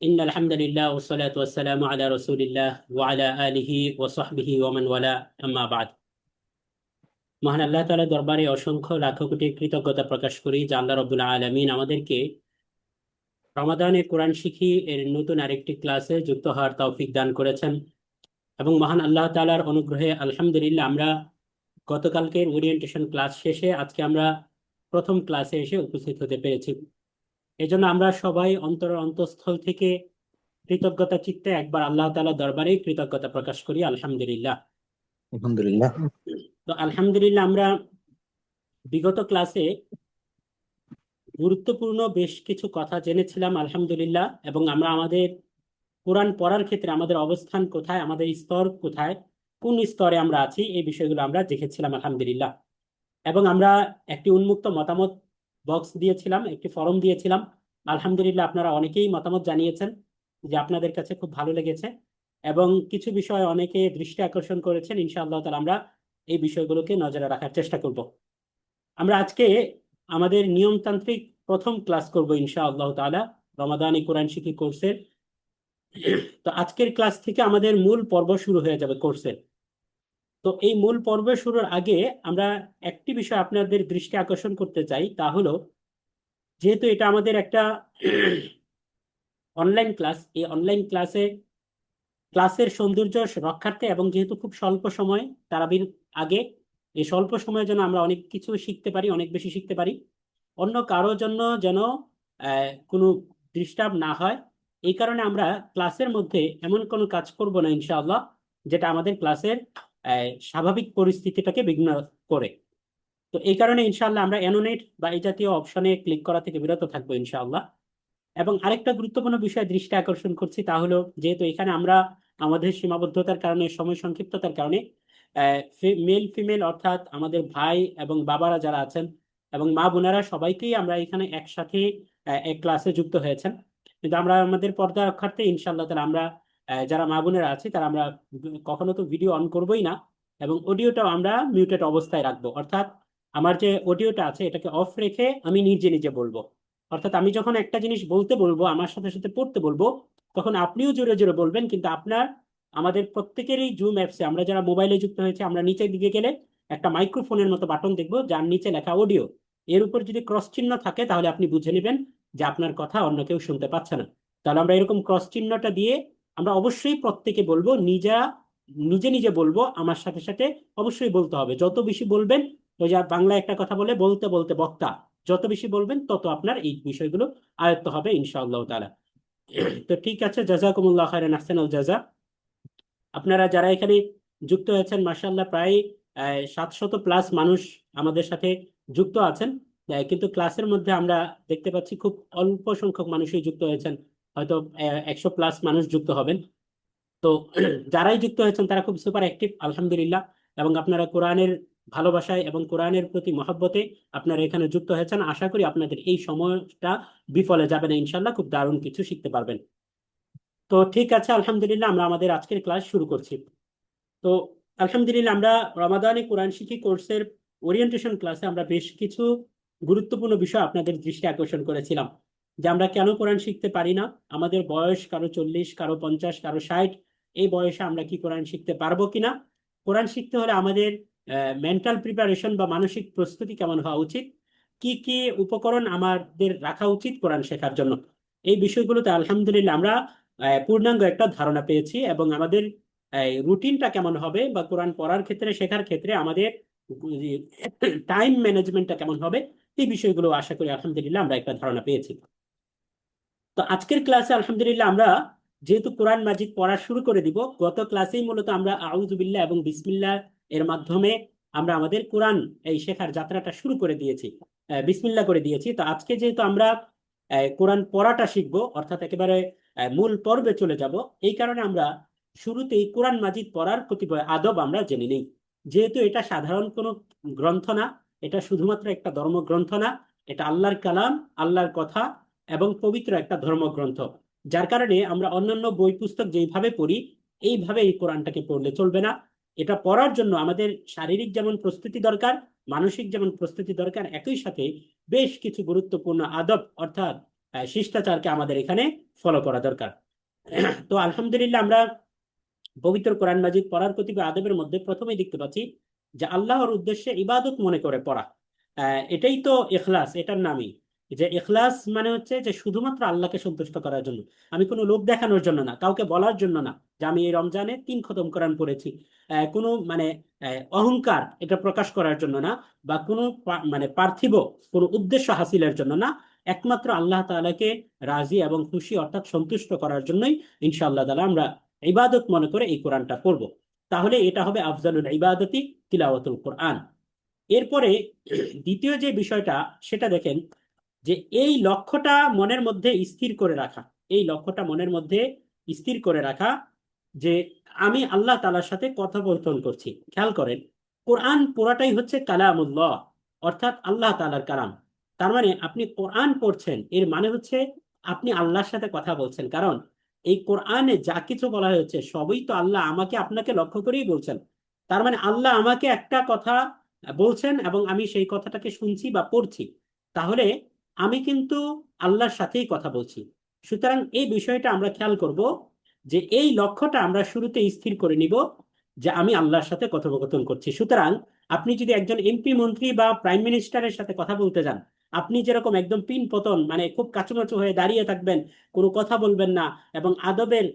ইন্নাল হামদুলিল্লাহ ওয়াসসালাতু ওয়াসসালামু আলা রাসূলিল্লাহ ওয়া আলা আলিহি ওয়া সাহবিহি ওয়া মান ওয়ালা আম্মা বাদ। মহান আল্লাহ তাআলার দরবারে অসংখ্য লাখো কোটি কৃতজ্ঞতা প্রকাশ করি যে আল্লাহ রাব্বুল আলামিন আমাদেরকে রমাদানে কোরআন শিখি এর নতুন আরেকটি ক্লাসে যুক্ত হওয়ার তৌফিক দান করেছেন। এবং মহান আল্লাহ তাআলার অনুগ্রহে আলহামদুলিল্লাহ আমরা গতকালকের ওরিয়েন্টেশন ক্লাস শেষে আজকে আমরা প্রথম ক্লাসে এসে উপস্থিত হতে পেরেছি। এজন্য আমরা সবাই অন্তরের অন্তঃস্থল থেকে কৃতজ্ঞতা চিত্তে একবার আল্লাহ তাআলার দরবারে কৃতজ্ঞতা প্রকাশ করি আলহামদুলিল্লাহ। আলহামদুলিল্লাহ। তো আলহামদুলিল্লাহ আমরা বিগত ক্লাসে গুরুত্বপূর্ণ বেশ কিছু কথা জেনেছিলাম আলহামদুলিল্লাহ, এবং আমরা আমাদের কোরআন পড়ার ক্ষেত্রে আমাদের অবস্থান কোথায়, আমাদের স্তর কোথায়, কোন স্তরে আমরা আছি, এই বিষয়গুলো আমরা দেখেছিলাম আলহামদুলিল্লাহ। এবং আমরা একটি উন্মুক্ত মতামত বক্স দিয়েছিলাম, একটি ফরম দিয়েছিলাম। আলহামদুলিল্লাহ আপনারা অনেকেই মতামত জানিয়েছেন যে আপনাদের কাছে খুব ভালো লেগেছে, এবং কিছু বিষয় অনেকে দৃষ্টি আকর্ষণ করেছেন। ইনশাআল্লাহ তাআলা আমরা এই বিষয়গুলোকে নজরে রাখার চেষ্টা করব। আমরা আজকে আমাদের নিয়মতান্ত্রিক প্রথম ক্লাস করব ইনশাআল্লাহ তাআলা রমাদানী কোরআন শিক্ষা কোর্সের। তো আজকের ক্লাস থেকে আমাদের মূল পর্ব শুরু হয়ে যাবে কোর্সের। তো এই মূল পর্ব শুরুর আগে আমরা একটি বিষয় আপনাদের দৃষ্টি আকর্ষণ করতে চাই, তা হলো যেহেতু এটা আমাদের একটা অনলাইন ক্লাস, এই অনলাইন ক্লাসের সৌন্দর্য রক্ষার্থে এবং যেহেতু খুব স্বল্প সময় তারাবির আগে, এই স্বল্প সময়ের জন্য আমরা অনেক কিছু শিখতে পারি, অনেক বেশি শিখতে পারি, অন্য কারোর জন্য যেন কোনো ডিস্টার্ব না হয়, এই কারণে আমরা ক্লাসের মধ্যে এমন কোনো কাজ করব না ইনশাআল্লাহ যেটা আমাদের ক্লাসের স্বাভাবিক পরিস্থিতিটাকে বিঘ্ন করে। তো এই কারণে ইনশাআল্লাহ আমরা অ্যানোনেট বা এই জাতীয় অপশনে ক্লিক করা থেকে বিরত থাকবো ইনশাআল্লাহ। এবং আরেকটা গুরুত্বপূর্ণ বিষয় দৃষ্টি আকর্ষণ করছি, তা হলো যেহেতু এখানে আমরা আমাদের সীমাবদ্ধতার কারণে, সময় সংক্ষিপ্ততার কারণে মেল ফিমেল অর্থাৎ আমাদের ভাই এবং বাবারা যারা আছেন এবং মা বোনেরা সবাইকেই আমরা এখানে একসাথে এক ক্লাসে যুক্ত হয়েছেন। কিন্তু আমরা আমাদের পর্দা রক্ষার্থে ইনশাআল্লাহ তাআলা আমরা যারা মা বোনেরা আছে তারা আমরা কখনো তো ভিডিও অন করবোই না, এবং অডিওটাও আমরা মিউটেড অবস্থায় রাখবো। অর্থাৎ আমার যে অডিওটা আছে এটাকে অফ রেখে আমি নিজে নিজে বলবো। অর্থাৎ আমি যখন একটা জিনিস বলতে বলবো, আমার সাথে সাথে পড়তে বলবো, তখন আপনিও জোরে জোরে বলবেন, কিন্তু আপনার আমাদের প্রত্যেকেরই জুম অ্যাপসে আমরা যারা মোবাইলে যুক্ত হয়েছে আমরা নিচের দিকে গেলে একটা মাইক্রোফোনের মতো বাটন দেখবো যার নিচে লেখা অডিও। এর উপর যদি ক্রস চিহ্ন থাকে তাহলে আপনি বুঝে নেবেন যে আপনার কথা অন্য কেউ শুনতে পাচ্ছে না। তাহলে আমরা এরকম ক্রস চিহ্নটা দিয়ে আমরা অবশ্যই প্রত্যেকে বলবো, নিজে নিজে বলবো, আমার সাথে সাথে অবশ্যই বলতে হবে। যত বেশি বলবেন, ওই যে বাংলা একটা কথা বলে, বলতে বলতে বক্তা, যত বেশি বলবেন তত আপনার এই বিষয়গুলো আয়ত্ত হবে ইনশাআল্লাহ তাআলা। তো ঠিক আছে, জাযাকুমুল্লাহ খাইরান, আহসানুল জাযা। আপনারা যারা এখানে যুক্ত হয়েছেন মাশাআল্লাহ প্রায় 700+ মানুষ আমাদের সাথে যুক্ত আছেন। কিন্তু ক্লাসের মধ্যে আমরা দেখতে পাচ্ছি খুব অল্প সংখ্যক মানুষই যুক্ত হয়েছেন, হয়তো 100+ মানুষ যুক্ত হবেন। তো যারাই যুক্ত হয়েছেন তারা খুব সুপার অ্যাক্টিভ আলহামদুলিল্লাহ, এবং আপনারা কোরআনের ভালোবাসায় এবং কোরআনের প্রতি মহব্বতে আপনারা এখানে যুক্ত হয়েছেন। আশা করি আপনাদের এই সময়টা বিফলে যাবে না, ইনশাল্লাহ খুব দারুণ কিছু শিখতে পারবেন। তো ঠিক আছে, আলহামদুলিল্লাহ আমরা আমাদের আজকের ক্লাস শুরু করছি। তো আলহামদুলিল্লাহ আমরা রমাদানী কোরআন শিক্ষা কোর্সের ওরিয়েন্টেশন ক্লাসে আমরা বেশ কিছু গুরুত্বপূর্ণ বিষয় আপনাদের দৃষ্টি আকর্ষণ করেছিলাম, যে আমরা কেন কোরআন শিখতে পারি না, আমাদের বয়স কারো 40, কারো 50, কারো 60, এই বয়সে আমরা কি কোরআন শিখতে পারবো কিনা, কোরআন শিখতে হলে আমাদের মেন্টাল প্রিপারেশন বা মানসিক প্রস্তুতি কেমন হওয়া উচিত, কি কি উপকরণ আমাদের রাখা উচিত কোরআন শেখার জন্য, এই বিষয়গুলোতে আলহামদুলিল্লাহ আমরা পূর্ণাঙ্গ একটা ধারণা পেয়েছি। এবং আমাদের রুটিনটা কেমন হবে বা কোরআন পড়ার ক্ষেত্রে, শেখার ক্ষেত্রে আমাদের টাইম ম্যানেজমেন্টটা কেমন হবে, এই বিষয়গুলো আশা করি আলহামদুলিল্লাহ আমরা একটা ধারণা পেয়েছি। তো আজকের ক্লাসে আলহামদুলিল্লাহ আমরা যেহেতু কোরআন মাজিদ পড়া শুরু করে দিব, গত ক্লাসেই মূলত আমরা আউযু বিল্লাহ এবং বিসমিল্লাহ এর মাধ্যমে আমরা আমাদের কোরআন এই শেখার যাত্রাটা শুরু করে দিয়েছি, বিসমিল্লাহ করে দিয়েছি। তো আজকে যেহেতু আমরা কোরআন পড়াটা শিখবো, অর্থাৎ একেবারে মূল পর্বে চলে যাব, এই কারণে আমরা শুরুতেই কোরআন মাজিদ পড়ার কতিপয় আদব আমরা জেনে নিই। যেহেতু এটা সাধারণ কোনো গ্রন্থ না, এটা শুধুমাত্র একটা ধর্মগ্রন্থ না, এটা আল্লাহর কালাম, আল্লাহর কথা এবং পবিত্র একটা ধর্মগ্রন্থ, যার কারণে আমরা অন্যান্য বই পুস্তক যেইভাবে পড়ি এইভাবে এই কোরআনটাকে পড়লে চলবে না। এটা পড়ার জন্য আমাদের শারীরিক যেমন প্রস্তুতি দরকার, মানসিক যেমন প্রস্তুতি দরকার, একই সাথে বেশ কিছু গুরুত্বপূর্ণ আদব অর্থাৎ শিষ্টাচারকে আমাদের এখানে ফলো করা দরকার। তো আলহামদুলিল্লাহ, আমরা পবিত্র কোরআন মাজিদ পড়ার কতিপয় আদবের মধ্যে প্রথমেই দেখতে পাচ্ছি যে আল্লাহর উদ্দেশ্যে ইবাদত মনে করে পড়া। এটাই তো ইখলাস, এটার নামই। যে ইখলাস মানে হচ্ছে যে শুধুমাত্র আল্লাহকে সন্তুষ্ট করার জন্য, আমি কোনো লোক দেখানোর জন্য না, কাউকে বলার জন্য না যে আমি এই রমজানে 3 খতম কোরআন পড়েছি, কোনো মানে অহংকার এটা প্রকাশ করার জন্য না, বা কোনো মানে পার্থিব কোনো উদ্দেশ্য হাসিলের জন্য না, একমাত্র আল্লাহ তাআলাকে রাজি এবং খুশি অর্থাৎ সন্তুষ্ট করার জন্যই ইনশাআল্লাহ তাআলা আমরা ইবাদত মনে করে এই কোরআনটা পড়ব। তাহলে এটা হবে আফজালুল ইবাদতি তিলাওয়াতুল কোরআন। এরপরে দ্বিতীয় যে বিষয়টা সেটা দেখেন, যে এই লক্ষ্যটা মনের মধ্যে স্থির করে রাখা, এই লক্ষ্যটা মনের মধ্যে স্থির করে রাখা যে আমি আল্লাহ তাআলার সাথে কথোপকথন করছি। খেয়াল করেন, কোরআন পুরাটাই হচ্ছে কালামুল্লাহ, অর্থাৎ আল্লাহ তাআলার কালাম। তার মানে আপনি কোরআন পড়ছেন, এর মানে হচ্ছে আপনি আল্লাহর সাথে কথা বলছেন। কারণ এই কোরআনে যা কিছু বলা হয়েছে সবই তো আল্লাহ আমাকে আপনাকে লক্ষ্য করেই বলছেন। তার মানে আল্লাহ আমাকে একটা কথা বলছেন এবং আমি সেই কথাটাকে শুনছি বা পড়ছি। তাহলে আমি কিন্তু আল্লাহর সাথেই কথা বলছি। সুতরাং এই বিষয়টা আমরা খেয়াল করব যে এই লক্ষ্যটা আমরা শুরুতে স্থির করে নিব যে আমি আল্লাহর সাথে কথোপকথন করছি। সুতরাং আপনি যদি একজন এমপি মন্ত্রী বা প্রাইম মিনিস্টারের সাথে কথা বলতে যান, আপনি যেরকম একদম পিন পতন মানে খুব কাচুমাচু হয়ে দাঁড়িয়ে থাকবেন, কোনো কথা বলবেন না, এবং আদবের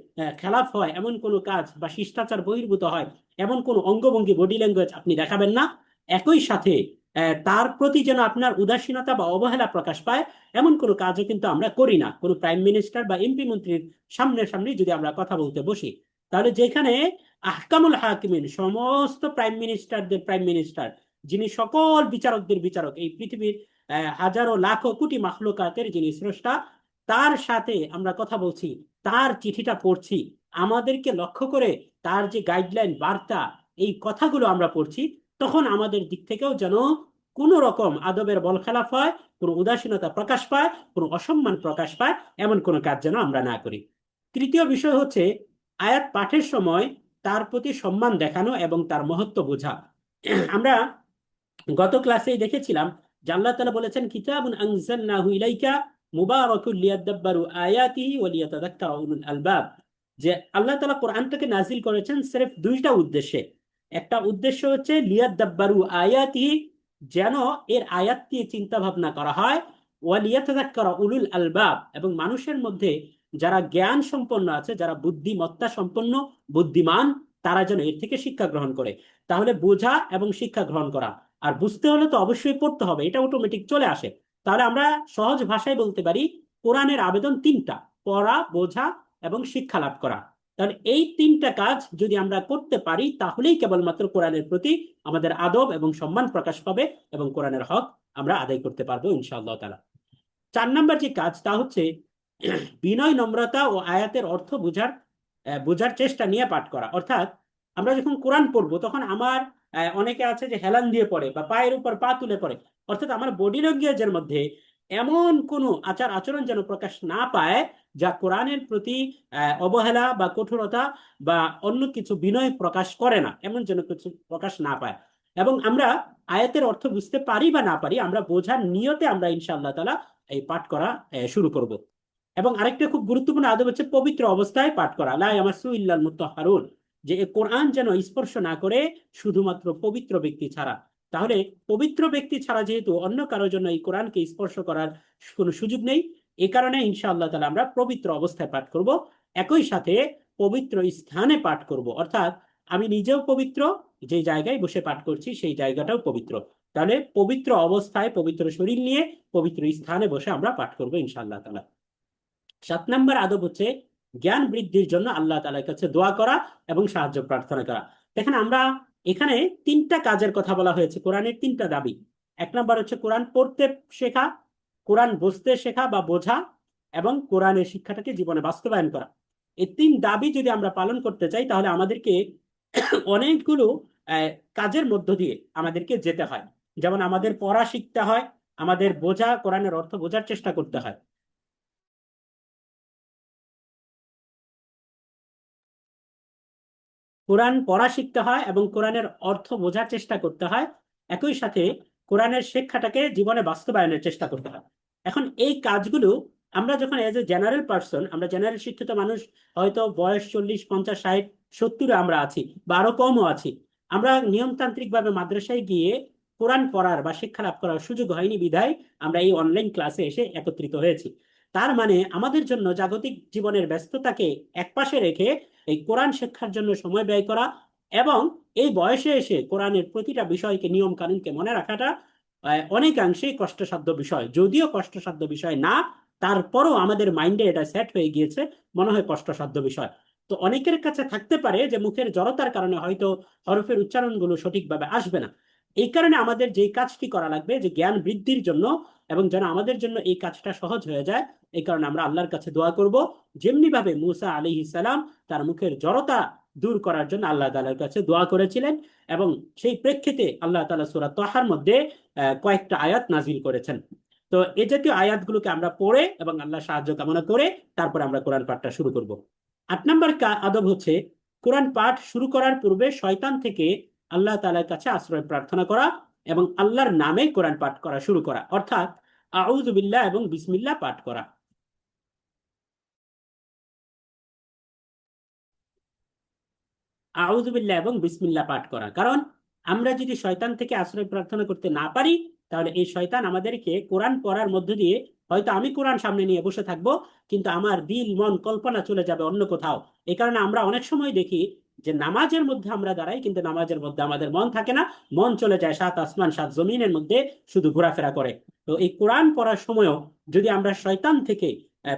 খেলাফ হয় এমন কোনো কাজ বা শিষ্টাচার বহির্ভূত হয় এমন কোনো অঙ্গভঙ্গি বডি ল্যাঙ্গুয়েজ আপনি দেখাবেন না। একই সাথে তার প্রতি যেন আপনার উদাসীনতা বা অবহেলা প্রকাশ পায় এমন কোনো কাজও কিন্তু আমরা করি না কোনো প্রাইম মিনিস্টার বা এমপি মন্ত্রীর সামনাসামনি যদি আমরা কথা বলতে বসি। তাহলে যেখানে আহকামুল হাকিমিন, সমস্ত প্রাইম মিনিস্টারদের প্রাইম মিনিস্টার, যিনি সকল বিচারকদের বিচারক, এই পৃথিবীর হাজারো লাখো কোটি মাখলুকাতের যিনি স্রষ্টা, তার সাথে আমরা কথা বলছি, তার চিঠিটা পড়ছি, আমাদেরকে লক্ষ্য করে তার যে গাইডলাইন বার্তা, এই কথাগুলো আমরা পড়ছি, তখন আমাদের দিক থেকেও যেন কোনো রকম আদবের বলখেলাপ হয়, কোনো উদাসীনতা প্রকাশ পায়, কোনো অসম্মান প্রকাশ পায়, এমন কোনো কাজ যেন আমরা না করি। তৃতীয় বিষয় হচ্ছে আয়াত পাঠের সময় তার প্রতি সম্মান দেখানো এবং তার মহত্ব বোঝা। আমরা গত ক্লাসেই দেখেছিলাম যে আল্লাহ তাআলা বলেছেন কিতাবুন আনজালনাহু ইলাইকা মুবারাকুল লিয়াদাব্বারু আয়াতিহি ওয়া লিয়াতাযাক্কারা উলুল আলবাব। যে আল্লাহ তাআলা কোরআনটাকে নাজিল করেছেন সির্ফ দুইটা উদ্দেশ্যে। একটা উদ্দেশ্য হচ্ছে লিয়াদাব্বারু আয়াতিহি, যেন এর আয়াত দিয়ে চিন্তা ভাবনা করা হয়, ওয়া লিয়াতাযাক্কারা উলুল আলবাব, এবং মানুষের মধ্যে যারা জ্ঞান সম্পন্ন আছে, যারা বুদ্ধিমত্তা সম্পন্ন বুদ্ধিমান, তারা যেন এর থেকে শিক্ষা গ্রহণ করে। তাহলে বোঝা এবং শিক্ষা গ্রহণ করা, আর বুঝতে হলে তো অবশ্যই পড়তে হবে, এটা অটোমেটিক চলে আসে। তাহলে আমরা সহজ ভাষায় বলতে পারি কোরআনের আবেদন তিনটা: পড়া, বোঝা এবং শিক্ষা লাভ করা। তাহলে এই তিনটা কাজ যদি আমরা করতে পারি তাহলেই কেবলমাত্র কোরআনের প্রতি আমাদের আদব এবং সম্মান প্রকাশ পাবে এবং কোরআনের হক আমরা আদায় করতে পারবো ইনশাআল্লাহ তাআলা। 4 নম্বর যে কাজ তা হচ্ছে বিনয়, নম্রতা ও আয়াতের অর্থ বোঝার চেষ্টা নিয়ে পাঠ করা। অর্থাৎ আমরা যখন কোরআন পড়বো তখন আমার অনেকে আছে যে হেলান দিয়ে পড়ে বা পায়ের উপর পা তুলে পড়ে, অর্থাৎ আমার বডি ল্যাঙ্গুয়েজের মধ্যে এমন কোনো আচার আচরণ যেন প্রকাশ না পায় যা কোরআনের প্রতি অবহেলা বা কঠোরতা বা অন্য কিছু বিনয় প্রকাশ করে না, এমন যেন কিছু প্রকাশ না পায়। এবং আমরা আয়াতের অর্থ বুঝতে পারি বা না পারি, আমরা বোঝার নিয়তে আমরা ইনশাআল্লাহ তাআলা এই পাঠ করা শুরু করব। এবং আরেকটা খুব গুরুত্বপূর্ণ আদব হচ্ছে পবিত্র অবস্থায় পাঠ করা, লা ইয়ামাসসু ইল্লাল মুতাহহারুন, যে এই কোরআন যেন স্পর্শ না করে শুধুমাত্র পবিত্র ব্যক্তি ছাড়া। তাহলে পবিত্র ব্যক্তি ছাড়া যেহেতু অন্য কারোর জন্য এই কোরআনকে স্পর্শ করার কোনো সুযোগ নেই, এই কারণে ইনশাআল্লাহ তাআলা আমরা পবিত্র অবস্থায় পাঠ করব। একই সাথে পবিত্র স্থানে পাঠ করব, অর্থাৎ আমি নিজেও পবিত্র, যে জায়গায় বসে পাঠ করছি সেই জায়গাটাও পবিত্র। তাহলে পবিত্র অবস্থায় পবিত্র শরীর নিয়ে পবিত্র স্থানে বসে আমরা পাঠ করবো ইনশাআল্লাহ তাআলা। 7 নম্বর আদব হচ্ছে জ্ঞান বৃদ্ধির জন্য আল্লাহ তাআলার কাছে দোয়া করা এবং সাহায্য প্রার্থনা করা। দেখেন, আমরা এখানে তিনটা কাজের কথা বলা হয়েছে, কোরআনের তিনটা দাবি। 1 নম্বর হচ্ছে কোরআন পড়তে শেখা, কোরআন বুঝতে শেখা বা বোঝা, এবং কোরআনের শিক্ষাটাকে জীবনে বাস্তবায়ন করা। এই 3 দাবি যদি আমরা পালন করতে চাই তাহলে আমাদেরকে অনেকগুলো আহ, কাজের মধ্য দিয়ে আমাদেরকে যেতে হয়। যেমন আমাদের পড়া শিখতে হয়, আমাদের বোঝা, কোরআনের অর্থ বোঝার চেষ্টা করতে হয়। কোরআন পড়া শিখতে হয় এবং কোরআনের অর্থ বোঝার চেষ্টা করতে হয়। একই সাথে কোরআনের শিক্ষাটাকে জীবনে বাস্তবায়নের চেষ্টা করতে হয়। এখন এই কাজগুলো আমরা যখন এজ এ জেনারেল পার্সন, আমরা জেনারেল শিক্ষিত মানুষ, হয়তো বয়স 40, 50, 60, 70 আমরা আছি বা আরো কমও আছি, আমরা নিয়মতান্ত্রিক ভাবে মাদ্রাসায় গিয়ে কোরআন পড়ার বা শিক্ষা লাভ করার সুযোগ হয়নি বিধায় আমরা এই অনলাইন ক্লাসে এসে একত্রিত হয়েছি। তার মানে আমাদের জন্য জাগতিক জীবনের ব্যস্ততাকে একপাশে রেখে এই কোরআন শিক্ষার জন্য সময় ব্যয় করা এবং এই বয়সে এসে কোরআনের প্রতিটা বিষয়কে, নিয়ম কানুনকে মনে রাখাটা অনেকাংশেই কষ্টসাধ্য বিষয়। যদিও কষ্টসাধ্য বিষয় না, তারপরও আমাদের মাইন্ডে এটা সেট হয়ে গিয়েছে, মনে হয় কষ্টসাধ্য বিষয়। তো অনেকের কাছে থাকতে পারে যে মুখের জড়তার কারণে হয়তো হরফের উচ্চারণগুলো সঠিকভাবে আসবে না। এই কারণে আমাদের যে কাজটি করা লাগবে, যে জ্ঞান বৃদ্ধির জন্য এবং যেন আমাদের জন্য এই কাজটা সহজ হয়ে যায়, এই কারণে আমরা আল্লাহর কাছে দোয়া করব, যেমনি ভাবে মুসা আলাইহিস সালাম তার মুখের জড়তা দূর করার জন্য আল্লাহ তাআলার কাছে দোয়া করেছিলেন, এবং সেই প্রেক্ষিতে আল্লাহ তাআলা সূরা তাহার মধ্যে কয়েকটা আয়াত নাজিল করেছেন। তো এই জাতীয় আয়াতগুলোকে আমরা পড়ে এবং আল্লাহ সাহায্য কামনা করে তারপর আমরা কোরআন পাঠটা শুরু করব। 8 নম্বর আদব হচ্ছে কোরআন পাঠ শুরু করার পূর্বে শয়তান থেকে আল্লাহ তাআলার কাছে আশ্রয় প্রার্থনা করা এবং আল্লাহর নামে কোরআন পাঠ করা শুরু করা, অর্থাৎ আউযু বিল্লাহ এবং বিসমিল্লাহ পাঠ করা। আউযু বিল্লাহ এবং বিসমিল্লাহ পাঠ করা, কারণ আমরা যদি শয়তান থেকে আশ্রয় প্রার্থনা করতে না পারি, তাহলে এই শয়তান আমাদেরকে কোরআন পড়ার মধ্য দিয়ে, হয়তো আমি কোরআন সামনে নিয়ে বসে থাকবো কিন্তু আমার দিল মন কল্পনা চলে যাবে অন্য কোথাও। এই কারণে আমরা অনেক সময় দেখি যে নামাজের মধ্যে আমরা দাঁড়াই কিন্তু নামাজের মধ্যে আমাদের মন থাকে না, মন চলে যায় 7 আসমান 7 জমিনের মধ্যে, শুধু ঘোরাফেরা করে। তো এই কোরআন পড়ার সময়ও যদি আমরা শয়তান থেকে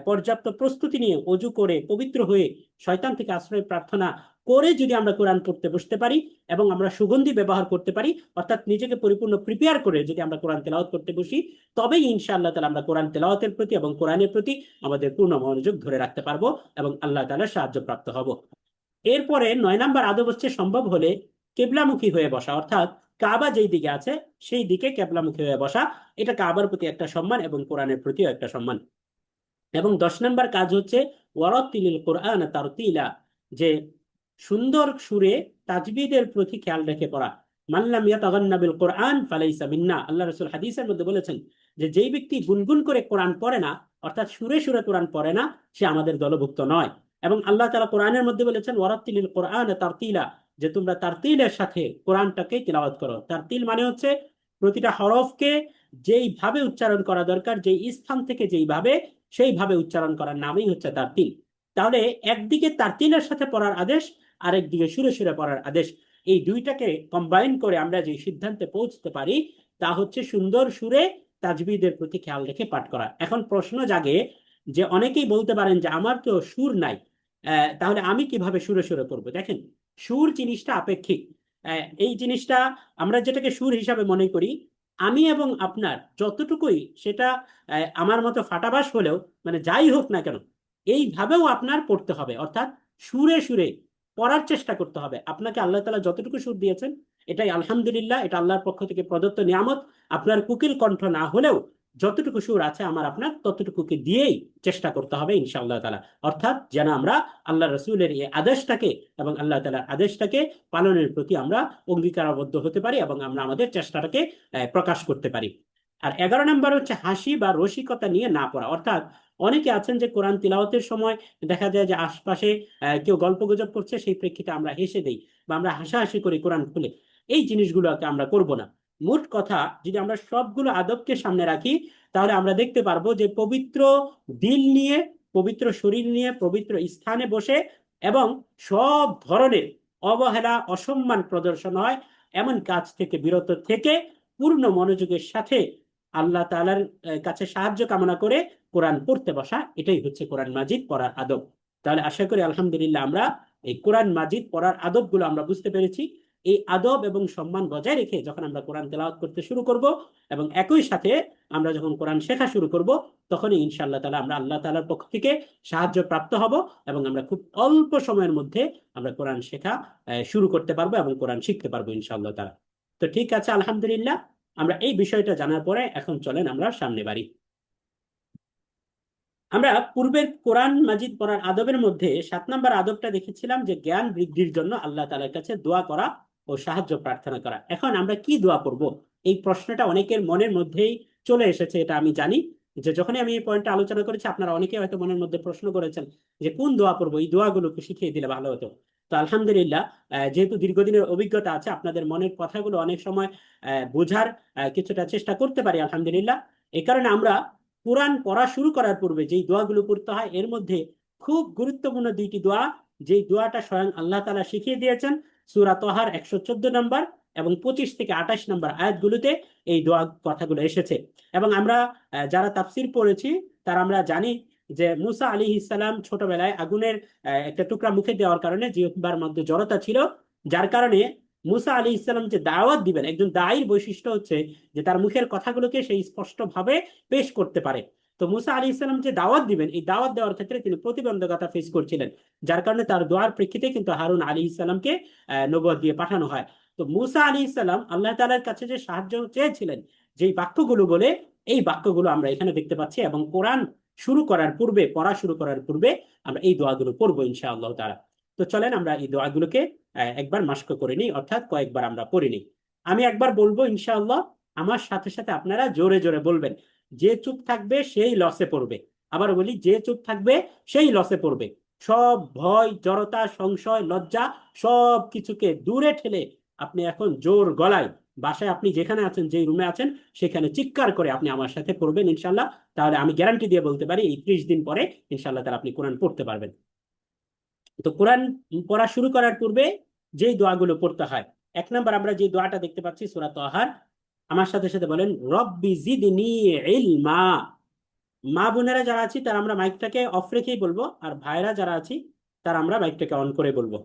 পর্যাপ্ত প্রস্তুতি নিয়ে অজু করে পবিত্র হয়ে শয়তান থেকে আশ্রয় প্রার্থনা করে যদি আমরা কোরআন পড়তে বসতে পারি এবং আমরা সুগন্ধি ব্যবহার করতে পারি, অর্থাৎ নিজেকে পরিপূর্ণ প্রিপেয়ার করে যদি আমরা কোরআন তেলাওয়াত করতে বসি, তবেই ইনশাআল্লাহ তাআলা আমরা কোরআন তেলাওয়াতের প্রতি এবং কোরআনের প্রতি আমাদের পূর্ণ মনোযোগ ধরে রাখতে পারবো এবং আল্লাহ তাআলার সাহায্য প্রাপ্ত হব। এরপরে 9 নম্বর আদব হচ্ছে সম্ভব হলে কেবলামুখী হয়ে বসা, অর্থাৎ কাবা যেই দিকে আছে সেই দিকে কেবলামুখী হয়ে বসা। এটা কাবার প্রতি একটা সম্মান এবং কোরআনের প্রতিও একটা সম্মান। এবং 10 নম্বর কাজ হচ্ছে ওয়ারাতিলিল কোরআন তারতিলা, যে সুন্দর সুরে তাজবিদের প্রতি খেয়াল রেখে পড়া। মাল্লাম ইয়াতাগান্না বিল কোরআন ফালাইসা মিন্না, আল্লাহ রাসূল হাদিসের মধ্যে বলেছেন যে যেই ব্যক্তি গুনগুন করে কোরআন পড়ে না, অর্থাৎ সুরে সুরে কোরআন পড়ে না, সে আমাদের দলভুক্ত নয়। এবং আল্লাহ তাআলা কোরআনের মধ্যে বলেছেন ওয়ারাতিলিল কোরআন তারতিলা, যে তোমরা তারতিলের সাথে কোরআনটাকে তিলাওয়াত করো। তারতিল মানে হচ্ছে প্রতিটা হরফকে যেইভাবে উচ্চারণ করা দরকার, যেই স্থান থেকে যেইভাবে, সেইভাবে উচ্চারণ করার নামই হচ্ছে তারতিল। তাহলে একদিকে তারতিলের সাথে পড়ার আদেশ, আরেকদিকে সুরে সুরে পড়ার আদেশ, এই দুইটাকে কম্বাইন করে আমরা যে সিদ্ধান্তে পৌঁছতে পারি তা হচ্ছে সুন্দর সুরে তাজবিদের প্রতি খেয়াল রেখে পাঠ করা। এখন প্রশ্ন জাগে যে অনেকেই বলতে পারেন যে আমার তো সুর নাই, তাহলে আমি কিভাবে সুরে সুরে পড়বো? দেখেন, সুর জিনিসটা আপেক্ষিক। এই জিনিসটা আমরা যেটাকে সুর হিসাবে মনে করি, আমি এবং আপনার যতটুকুই সেটা আমার মতো ফাটাবাস হলেও, মানে যাই হোক না কেন, এইভাবেও আপনার পড়তে হবে, অর্থাৎ সুরে সুরে পড়ার চেষ্টা করতে হবে। আপনাকে আল্লাহ তাআলা যতটুকু সুর দিয়েছেন, এটাই আলহামদুলিল্লাহ, এটা আল্লাহর পক্ষ থেকে প্রদত্ত নিয়ামত। আপনার কুকিল কণ্ঠ না হলেও যতটুকু সুর আছে আমার আপনার, ততটুকুকে দিয়েই চেষ্টা করতে হবে ইনশাআল্লাহ তাআলা। অর্থাৎ যেন আমরা আল্লাহ রসুলের এই আদেশটাকে এবং আল্লাহ তাআলার আদেশটাকে পালনের প্রতি আমরা অঙ্গীকারাবদ্ধ হতে পারি এবং আমরা আমাদের চেষ্টাটাকে প্রকাশ করতে পারি। আর 11 নম্বর হচ্ছে হাসি বা রসিকতা নিয়ে না পড়া, অর্থাৎ অনেকে আছেন যে কোরআন তিলাওয়াতের সময় দেখা যায় যে আশপাশে কেউ গল্পগুজব করছে, সেই প্রেক্ষিতে আমরা হেসে দেই বা আমরা হাসাহাসি করি কোরআন খুলে। এই জিনিসগুলোকে আমরা করব না। মোট কথা, যদি আমরা সবগুলো আদবকে সামনে রাখি, তাহলে আমরা দেখতে পারবো যে পবিত্র দিল নিয়ে, পবিত্র শরীর নিয়ে, পবিত্র স্থানে বসে এবং সব ধরনের অবহেলা অসম্মান প্রদর্শন হয় এমন কাজ থেকে বিরত থেকে পূর্ণ মনোযোগের সাথে আল্লাহ তাআলার কাছে সাহায্য কামনা করে কোরআন পড়তে বসা, এটাই হচ্ছে কোরআন মাজিদ পড়ার আদব। তাহলে আশা করি আলহামদুলিল্লাহ আমরা এই কোরআন মাজিদ পড়ার আদবগুলো আমরা বুঝতে পেরেছি। এই আদব এবং সম্মান বজায় রেখে যখন আমরা কোরআন তেলাওয়াত করতে শুরু করব এবং একই সাথে আমরা যখন কোরআন শেখা শুরু করব, তখনই ইনশাআল্লাহ তাআলা আমরা আল্লাহ তাআলার পক্ষ থেকে সাহায্য প্রাপ্ত হব এবং আমরা খুব অল্প সময়ের মধ্যে আমরা কোরআন শেখা শুরু করতে পারবো এবং কোরআন শিখতে পারবো ইনশাআল্লাহ তাআলা। তো ঠিক আছে, আলহামদুলিল্লাহ, আমরা এই বিষয়টা জানার পরে এখন চলেন আমরা সামনে বাড়ি। আমরা পূর্বের কোরআন মাজিদ পড়ার আদবের মধ্যে 7 নম্বর আদবটা দেখেছিলাম যে জ্ঞান বৃদ্ধির জন্য আল্লাহ তাআলার কাছে দোয়া করা ও সাহায্য প্রার্থনা করা। এখন আমরা কি দোয়া করব, এই প্রশ্নটা অনেকের মনের মধ্যেই চলে এসেছে, এটা আমি জানি। যে যখনই আমি এই পয়েন্টটা আলোচনা করেছি, আপনারা অনেকে হয়তো মনের মধ্যে প্রশ্ন করেছেন যে কোন দোয়া পড়বো, এই দোয়াগুলোকে শিখিয়ে দিলে ভালো হতো। তো আলহামদুলিল্লাহ, যেহেতু দীর্ঘদিনের অভিজ্ঞতা আছে, আপনাদের মনের কথাগুলো অনেক সময় বোঝার কিছুটা চেষ্টা করতে পারি আলহামদুলিল্লাহ। এই কারণে আমরা কোরআন পড়া শুরু করার পূর্বে যেই দোয়াগুলো পড়তে হয়, এর মধ্যে খুব গুরুত্বপূর্ণ দুইটি দোয়া, যেই দোয়াটা স্বয়ং আল্লাহ তাআলা শিখিয়ে দিয়েছেন সূরা তহার 114 নম্বর এবং 25 থেকে 28 নম্বর আয়াতগুলোতে এই দোয়া কথাগুলো এসেছে। এবং আমরা যারা তাফসির পড়েছি তারা আমরা জানি যে মুসা আলাইহিস সালাম ছোটবেলায় আগুনের একটা টুকরা মুখে দেওয়ার কারণে জিহ্বার মধ্যে জড়তা ছিল, যার কারণে মুসা আলাইহিস সালাম যে দাওয়াত দিবেন, একজন দায়ীর বৈশিষ্ট্য হচ্ছে যে তার মুখের কথাগুলোকে সেই স্পষ্টভাবে পেশ করতে পারে। তো মুসা আলাইহিস সালাম যে দাওয়াত দিবেন, এই দাওয়াত দেওয়ার ক্ষেত্রে তিনি প্রতিবন্ধকতা ফেস করছিলেন, যার কারণে তার দোয়ার প্রেক্ষিতে কিন্তু হারুন আলাইহিস সালামকে নবুয়ত দিয়ে পাঠানো হয়। তো মুসা আলাইহিস সালাম আল্লাহ তাআলার কাছে যে সাহায্য চেয়েছিলেন যেই বাক্যগুলো বলে, এই বাক্যগুলো আমরা এখানে দেখতে পাচ্ছি, এবং কোরআন শুরু করার পূর্বে, পড়া শুরু করার পূর্বে আমরা এই দোয়াগুলো পড়বো ইনশাআল্লাহ তাআলা। তো চলেন আমরা এই দোয়াগুলোকে একবার মাস্ক করে নিই, অর্থাৎ কয়েকবার আমরা পড়ে নিই। আমি একবার বলবো ইনশাআল্লাহ, আমার সাথে সাথে আপনারা জোরে জোরে বলবেন। যে চুপ থাকবে সেই লসে পড়বে। আবার বলি, যে চুপ থাকবে সেই লসে পড়বে। সব ভয়, জড়তা, সংশয়, লজ্জা সব কিছুকে দূরে ঠেলে আপনি এখন জোর গলায় বাসায় আপনি যেখানে আছেন, যেই রুমে আছেন, সেখানে চিৎকার করে আপনি আমার সাথে পড়বেন ইনশাল্লাহ। তাহলে আমি গ্যারান্টি দিয়ে বলতে পারি এই 30 দিন পরে ইনশাল্লাহ তাহলে আপনি কোরআন পড়তে পারবেন। তো কোরআন পড়া শুরু করার পূর্বে যেই দোয়াগুলো পড়তে হয়, 1 নম্বর আমরা যে দোয়াটা দেখতে পাচ্ছি সূরা তাহার, আমার সাথে সাথে বলেন রব্বি জিদনি ইলমা। মা বোনেরা যারা আছি তারা আমরা মাইকটাকে অফ রেখেই বলবো, আর ভাইরা যারা আছি তারা আমরা মাইকটাকে অন করে বলবো।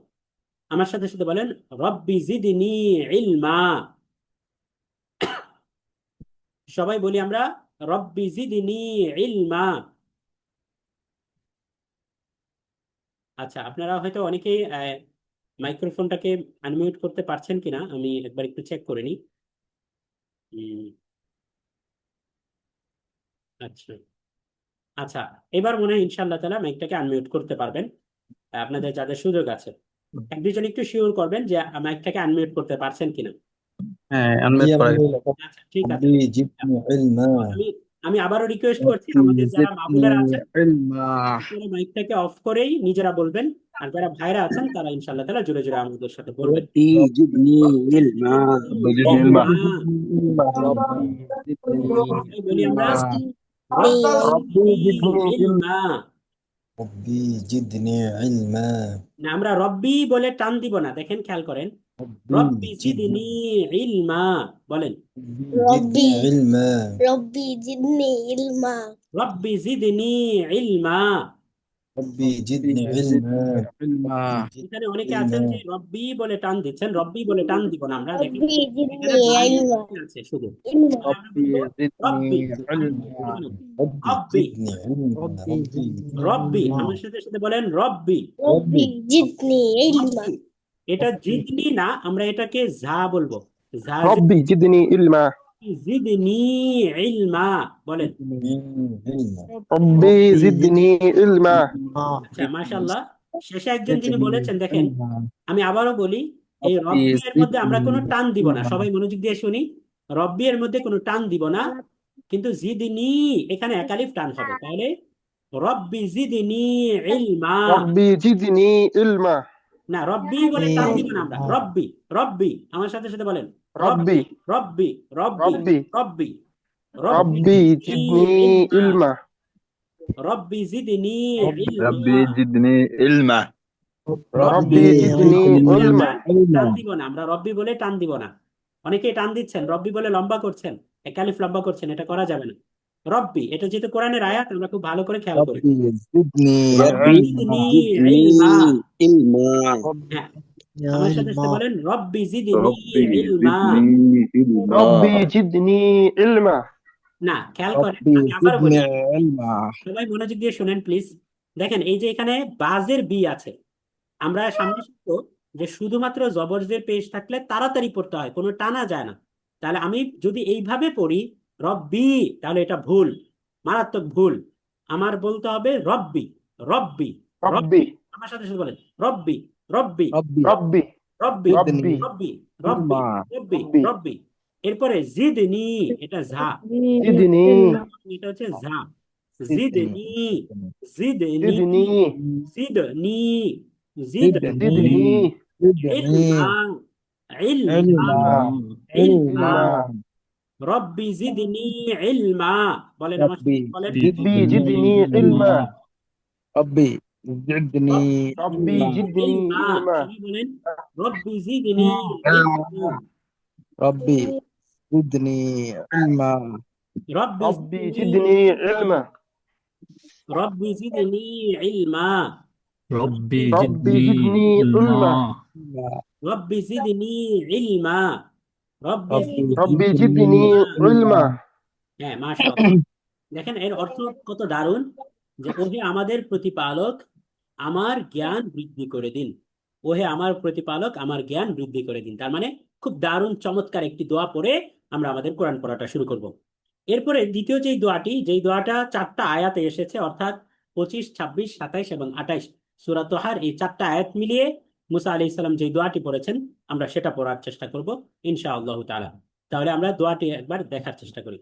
আমার সাথে সাথে বলেন রব্বি জিদনি ইলমা। সবাই বলি আমরা রব্বি জিদনি ইলমা। আচ্ছা, আপনারা হয়তো অনেকেই মাইক্রোফোনটাকে আনমিউট করতে পারছেন কিনা, আমি একবার একটু চেক করে নিই। উম, আচ্ছা আচ্ছা, এবার মনে হয় ইনশাআল্লাহ তাআলা মাইকটাকে আনমিউট করতে পারবেন, আপনাদের যাদের সুযোগ আছে। এক দুজন একটু শিওর করবেন যে মাইকটাকে আনমিউট করতে পারছেন কিনা। হ্যাঁ, আনমিউট يا করাই। আচ্ছা, ঠিক আছে। ربي زدني علما. আমি আমি আবারও রিকোয়েস্ট করছি, রব্বি আমাদের যারা জিদনি মাবুনারা আছেন ইলমা। আপনারা মাইকটাকে অফ করেই নিজেরা বলবেন, আর যারা ভাইরা আছেন তারা ইনশাআল্লাহ তাআলা জোরে জোরে আমাদের সাথে বলবেন। ربي زدني রব্বি علما. জিদনি ইলমা। ইলমা। রব্বি জিদনি সবাই বলি আমরা ইলমা। রব্বি রব্বি জিদনি ইলমা। ইলমা। ربي زدني علما. না, আমরা রব্বি বলে টান দিব না, দেখেন খেয়াল করেন। ربي রব্বি زدني জিদনি ইলমা বলেন। ربي زدني علما. ربي زدني علما. রব্বি জিদনি ইলমা। ربي রব্বি زدني জিদনি علما. ইলমা। ربي এখানে زدني অনেকে আছেন যে علما. রব্বি বলে টান দিচ্ছেন, রব্বি বলে টান দিব না আমরা, দেখেন ربي এখানে زدني দাঁড়িয়ে علما. আছে শুধু। علما. তাহলে আমরা রব্বি বলবো জিদনি রব্বি। ইলমা। ربي রব্বি زدني علما. রব্বি ربي রব্বি, জিদনি আমার সাথে সাথে বলেন রব্বি। ربي زدني علما. রব্বি। এটা জিদনি না, আমরা এটাকে যা বলবো। যা ربي زدني علما. জিদনি ইলমা বলেন। علما. ربي زدني علما. আচ্ছা, মাশাআল্লাহ। শেষে একজন যিনি জিদনি বলেছেন, দেখেন ইলমা। আমি আবারও বলি, এই রব্বি রব্বি এর মধ্যে আমরা কোনো জিদনি টান দিব না, ইলমা। সবাই মনোযোগ দিয়ে শুনি। রব্বি এর মধ্যে কোনো টান দিব না, কিন্তু জিদনি এখানে একালিফ টান হবে। তাহলে রব্বি জিদনি ইলমা। ربي زدني علما. না, রব্বি বলে টান দিব না আমরা, রব্বি। রব্বি, আমার সাথে সাথে বলেন রব্বি। ربي রব্বি রব্বি ربي রব্বি ربي زدني علما. রব্বি জিদনি রব্বি ইলমা। জিদনি ইলমা। ربي زدني বলে আমরা علما. টান দিব না, আমরা রব্বি বলে টান দিব না। অনেকে টান দিচ্ছেন, রব্বি বলে লম্বা করছেন, একালিফ লম্বা করছেন, এটা করা যাবে না। রব্বি, এটা যেহেতু কোরআনের আয়াত, আমরা খুব ভালো করে খেয়াল করি। রব্বি জিদনি ربي জিদনি زدني ইলমা। علما. হ্যাঁ, আমার সাথে সাথে বলেন রব্বি জিদনি রব্বি ইলমা। জিদনি ইলমা। ربي زدني علما. না, খেয়াল করেন, রব্বি আমি আবারও বলি, জিদনি ইলমা। সবাই মনোযোগ দিয়ে শুনেন প্লিজ। দেখেন এই যে এখানে বাজের বি আছে, আমরা সামনে শিখবো যে শুধুমাত্র জবরজের পেশ থাকলে তাড়াতাড়ি পড়তে হয়, কোনো টানা যায় না। তাহলে আমি যদি এইভাবে পড়ি রব্বি, তাহলে এটা ভুল, মারাত্মক ভুল। আমার বলতে হবে রব্বি। রব্বি রব্বি, ربي আমার সাথে সাথে বলেন রব্বি। রব্বি রব্বি ربي রব্বি ربي রব্বি রব্বি ইলমা। রব্বি ربي রব্বি এরপরে জিদনি, এটা ঝা, زدني এটা হচ্ছে ঝা। জিদনি, জিদনি, زدني জিদনি, জিদনি زدني ইলমা, ইলমা, ইলমা। علما রব্বি জিদনি ইলমা, বলেন আমার সাথে বলেন। ربي زدني علما ربي زدني ربي زدني ইলমা, علما সবাই বলেন রব্বি জিদনি ইলমা, ربي زدني علما রব্বি ربي জিদনি زدني علما রব্বি জিদনি ইলমা, ربي ربي زدني زدني علما علما রব্বি জিদনি ইলমা, রব্বি ربي ربي জিদনি زدني علما হ্যাঁ, মাশাআল্লাহ। দেখেন এর অর্থ কত দারুণ, যে ওহে আমাদের প্রতিপালক আমার জ্ঞান বৃদ্ধি করে দিন, ওহে আমার প্রতিপালক আমার জ্ঞান বৃদ্ধি করে দিন। তার মানে খুব দারুণ চমৎকার একটি দোয়া পড়ে আমরা আমাদের কোরআন পড়াটা শুরু করব। এরপরে দ্বিতীয় যেই দোয়াটি, যেই দোয়াটা 4টা আয়াতে এসেছে, অর্থাৎ 25, 26, 27 এবং 28 সূরা তোহার, এই 4টা আয়াত মিলিয়ে মুসা আলাইহিস সালাম যেই দোয়াটি পড়েছেন আমরা সেটা পড়ার চেষ্টা করব ইনশাআল্লাহ তাআলা। তাহলে আমরা দোয়াটি একবার দেখার চেষ্টা করি।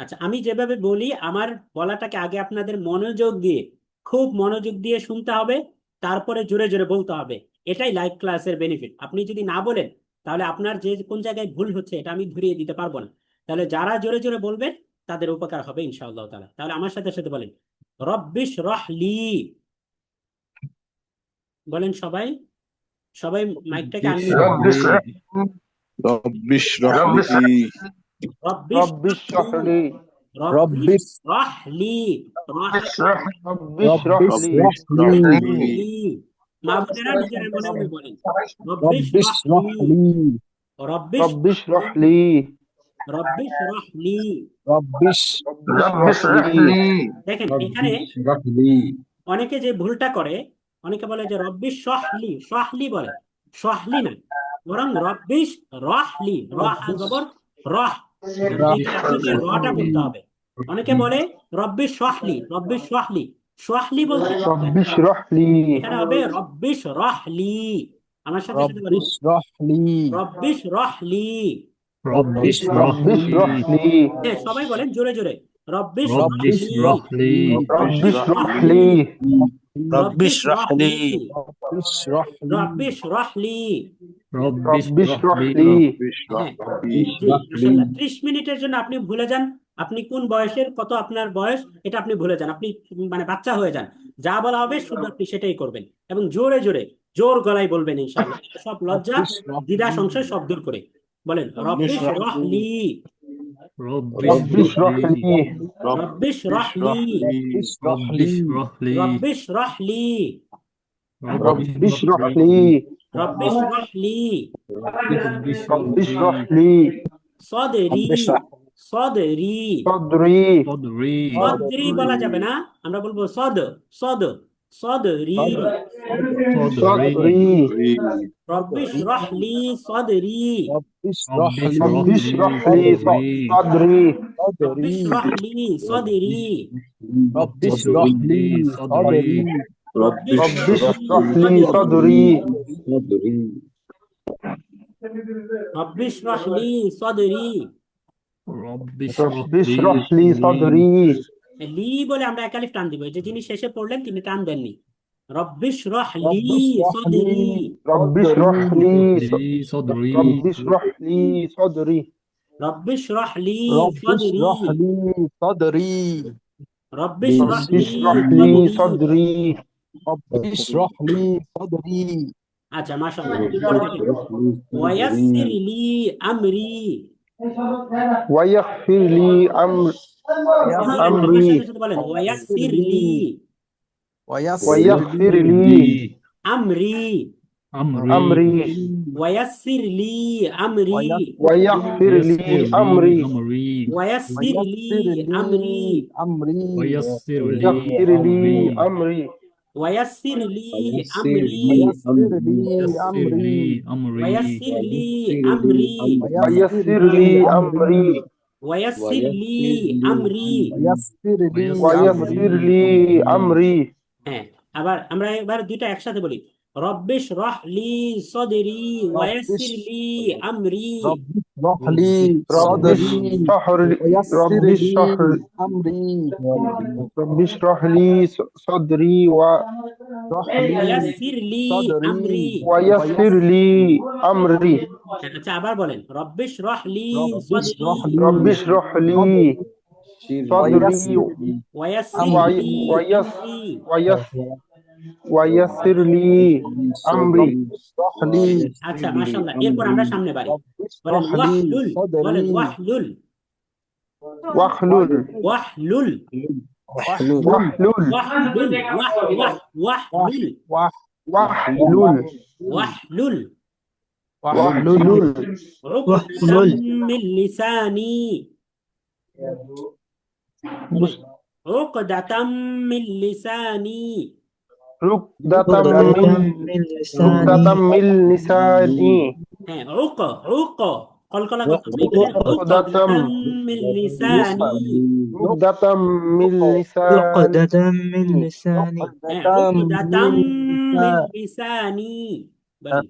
আচ্ছা, আমি যেভাবে বলি আমার বলাটাকে আগে আপনাদের মনোযোগ দিয়ে, খুব মনোযোগ দিয়ে শুনতে হবে, তারপরে জোরে জোরে বলতে হবে। এটাই লাইভ ক্লাসের বেনিফিট। আপনি যদি না বলেন তাহলে আপনার যে কোন জায়গায় ভুল হচ্ছে এটা আমি ধরিয়ে দিতে পারবো না। তাহলে যারা জোরে জোরে বলবেন তাদের উপকার হবে ইনশাআল্লাহ তাআলা। তাহলে আমার সাথে সাথে বলেন রব্বিশ রহলি, বলেন সবাই, সবাই মাইকটাকে আনমিউট رب اشرح ربي اشرح لي রব্বিশ رب اشرح لي ربي রহলি, اشرح رب ربي اشرح لي اشرح لي মা বোনেরা নিজেরা মনে মনে বলেন রব্বিশ ربي اشرح لي রব্বিশ رب اشرح لي রব্বিশ রহলি। ربي رب اشرح لي দেখেন এখানে অনেকে যে ভুলটা করে, অনেকে বলে যে রব্বিশ সহলি, সহলি বলে, সহলি না, বরং রব্বিশ রহলি, রহ জবর রহ, এখানে আপনাকে রটা বলতে হবে। অনেকে বলে রব্বিশ সহলি, রব্বিশ সহলি, সহলি বলতে رب اشرح لي এখানে হবে রব্বিশ রহলি। আমার সাথে সাথে ربي বলেন اشرح لي রব্বিশ রহলি। ربي اشرح رب اشرح لي لي হ্যাঁ, সবাই বলেন জোরে জোরে রব্বিশ ربي রহলি, اشرح لي رب اشرح لي রব্বিশ রহলি, ربي اشرح لي রব্বিশ রহলি। ربي رب اشرح اشرح لي لي হ্যাঁ জি, মাশাআল্লাহ। 30 মিনিটের জন্য আপনি ভুলে যান আপনি কোন বয়সের, কত আপনার বয়স, এটা আপনি ভুলে যান, আপনি মানে বাচ্চা হয়ে যান। যা বলা হবে শুধু আপনি সেটাই করবেন এবং জোরে জোরে জোর গলায় বলবেন ইনশাআল্লাহ, সব লজ্জা ربي اشرح দ্বিধা لي সংশয় সব দূর করে বলেন ربي রব্বিশ اشرح لي রহলি, ربي رب اشرح اشرح لي لي রব্বিশ রহলি, ربي اشرح ربي لي اشرح لي রব্বিশ রহলি, رب اشرح لي রব্বিশ রহলি। ربي رب اشرح اشرح لي সদরি, ربي اشرح সদরি, صدري صدري সদরি বলা যাবে না, আমরা বলবো সদ, সদ, সদরি। صدري صدري রব্বিশ রহলি সদরি, ربي اشرح رب لي اشرح رب اشرح لي صدري রব্বিশ صدري রহলি সদরি, ربي اشرح لي صدري রব্বিশ رب اشرح রহলি لي সদরি, صدري রব্বিশ রহলি সদরি। رب رب اشرح اشرح لي لي صدري صدري লি বলে আমরা একালিফ টান দিব, এই যে যিনি শেষে পড়লেন তিনি টান দেননি। রব্বিশ রহলি ربي اشرح সদরি, لي رب اشرح لي لي صدري رب اشرح لي صدري রব্বিশ রহলি ربي সদরি, اشرح لي صدري রব্বিশ رب রহলি اشرح لي সদরি। صدري ربي اشرح لي صدري আচ্ছা মাশাআল্লাহ। এরপরে দেখেন ওয়ায়াসসির লি আমরি, ويغفر لي أمر বলেন আমার أمري সাথে সাথে বলেন ওয়ায়াসসির লি ويسر ويغفر لي لي لي আমরি, أمري أمري ওয়ায়াসসির লি আমরি, ويغفر لي يسر لي أمري أمري ওয়ায়াসসির লি আমরি, أمري ويسر لي ويغفر لي أمري أمري ওয়ায়াসসির লি আমরি, ويسر لي يسر أمري لي أمري ওয়ায়াসসির লি আমরি, ويسر لي أمري ওয়ায়াসসির লি আমরি। ويسر لي ويسر لي أمري হ্যাঁ, আবার আমরা এবার দুইটা একসাথে বলি রব্বিশ রাহলি সদরি ওয়ায়াসির লি আমরি। رب اشرح لي رب صدري اشرح لي ويسر رب لي اشرح أمري رب اشرح لي صدري اشرح لي ওয়ায়াসির লি صدري আমরি। ويسر لي أمري আচ্ছা আবার বলেন, রব্বিশ রাহলি رب সদরি اشرح لي رب اشرح لي صدري صدري ويسر ওয়ায়াসির أمري লি ويس আমরি। ويس ويسر لي أمري رب اشرح لي আচ্ছা মাশাআল্লাহ, এরপর আমরা সামনে বাড়ি। رب বলেন اشرح لي ওয়াহলুল, বলেন صدري ওয়াহলুল, واحلل ওয়াহলুল, واحلل واحلل ওয়াহলুল, ওয়াহলুল, واحلل ওয়াহলুল, واحلل উকদাতাম মিন লিসানি, উকদাতাম মিন লিসানি। عقدة من لساني হ্যাঁ, কলকলা করতে হবে এখানে, উকদাতাম মিন লিসানি। عقدة من لساني عقدة من لساني হ্যাঁ, عقدة উকদাতাম من মিন লিসানি বলেন।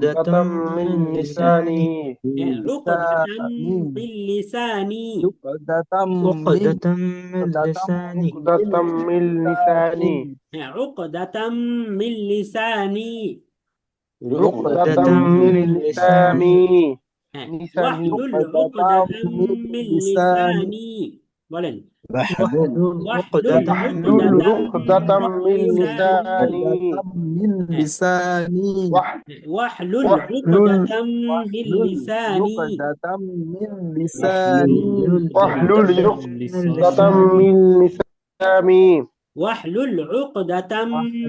عقدة من لساني হ্যাঁ, উকদাতাম মিন লিসানি। عقدة عقدة من لساني عقدة من لساني হ্যাঁ, উকদাতাম মিন লিসানি। عقدة من لساني হ্যাঁ, লিসানি। ওয়াহলুল উকদাতাম মিন লিসানি বলেন। واحلل ওয়াহলুল عقدة واحلل উকদাতাম عقدة মিন من লিসানি। لساني من لساني واحلل واحلل عقدة من لساني. عقدة من لساني واحلل عقدة من لساني واحلل عقدة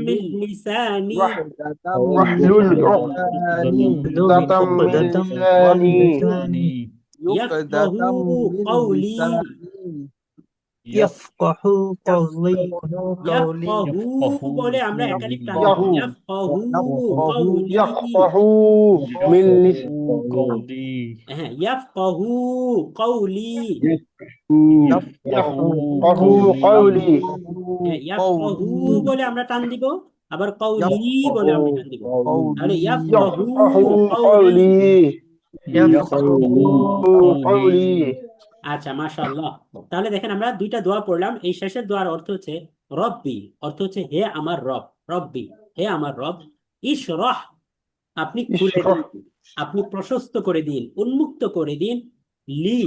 من لساني. عقدة واحلل من عقدة من لساني لساني يفقه قولي. يفقه قولي يفقه বলে আমরা একালিফ টান ইয়াহু। দেব। يفقه قولي. يفقه من لساني قولي হ্যাঁ, يفقه قولي. يفقه قولي হ্যাঁ, يفقه বলে আমরা টান দিব, আবার قولي বলে আমরা টান দিব। তাহলে يفقه يفقه قولي। قولي আচ্ছা মাশাআল্লাহ। তাহলে দেখেন আমরা দুইটা দোয়া পড়লাম। এই শেষের দোয়ার অর্থ হচ্ছে রব্বি, অর্থ হচ্ছে হে আমার রব, রব্বি হে আমার রব। ইশরাহ আপনি খুলে দিন, আপনি প্রশস্ত করে দিন, উন্মুক্ত করে দিন, লি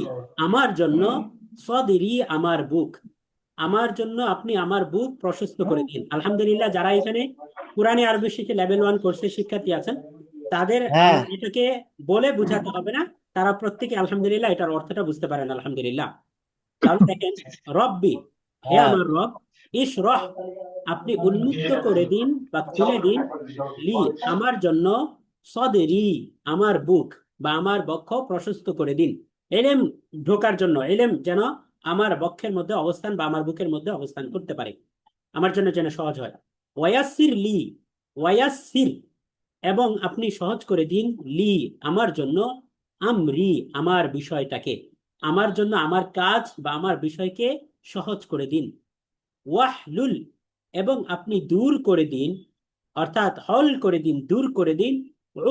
আমার জন্য, সদরি আমার বুক, আমার জন্য আপনি আমার বুক প্রশস্ত করে দিন। আলহামদুলিল্লাহ, যারা এখানে কোরআনে আরবি শিখে লেভেল 1 কোর্সের শিক্ষার্থী আছেন, তাদের এটাকে বলে বোঝাতে হবে না, তারা প্রত্যেকে আলহামদুলিল্লাহ এটার অর্থটা বুঝতে পারেন আলহামদুলিল্লাহ। তাহলে দেখেন, রব্বি হে আমার রব, ইশরাহ আপনি উন্মুক্ত করে দিন বা খুলে দিন, লি আমার জন্য, সদরি আমার বুক বা আমার বক্ষ প্রশস্ত করে দিন। এলেম ঢোকার জন্য, এলেম যেন আমার বক্ষের মধ্যে অবস্থান বা আমার বুকের মধ্যে অবস্থান করতে পারে, আমার জন্য যেন সহজ হয়। ওয়ায়াসির লি, ওয়ায়াসির এবং আপনি সহজ করে দিন, লি আমার জন্য, আমরি আমার বিষয়টাকে, আমার জন্য আমার কাজ বা আমার বিষয়কে সহজ করে দিন। ওয়াহলুল এবং আপনি দূর করে দিন, অর্থাৎ হল করে দিন, দূর করে দিন,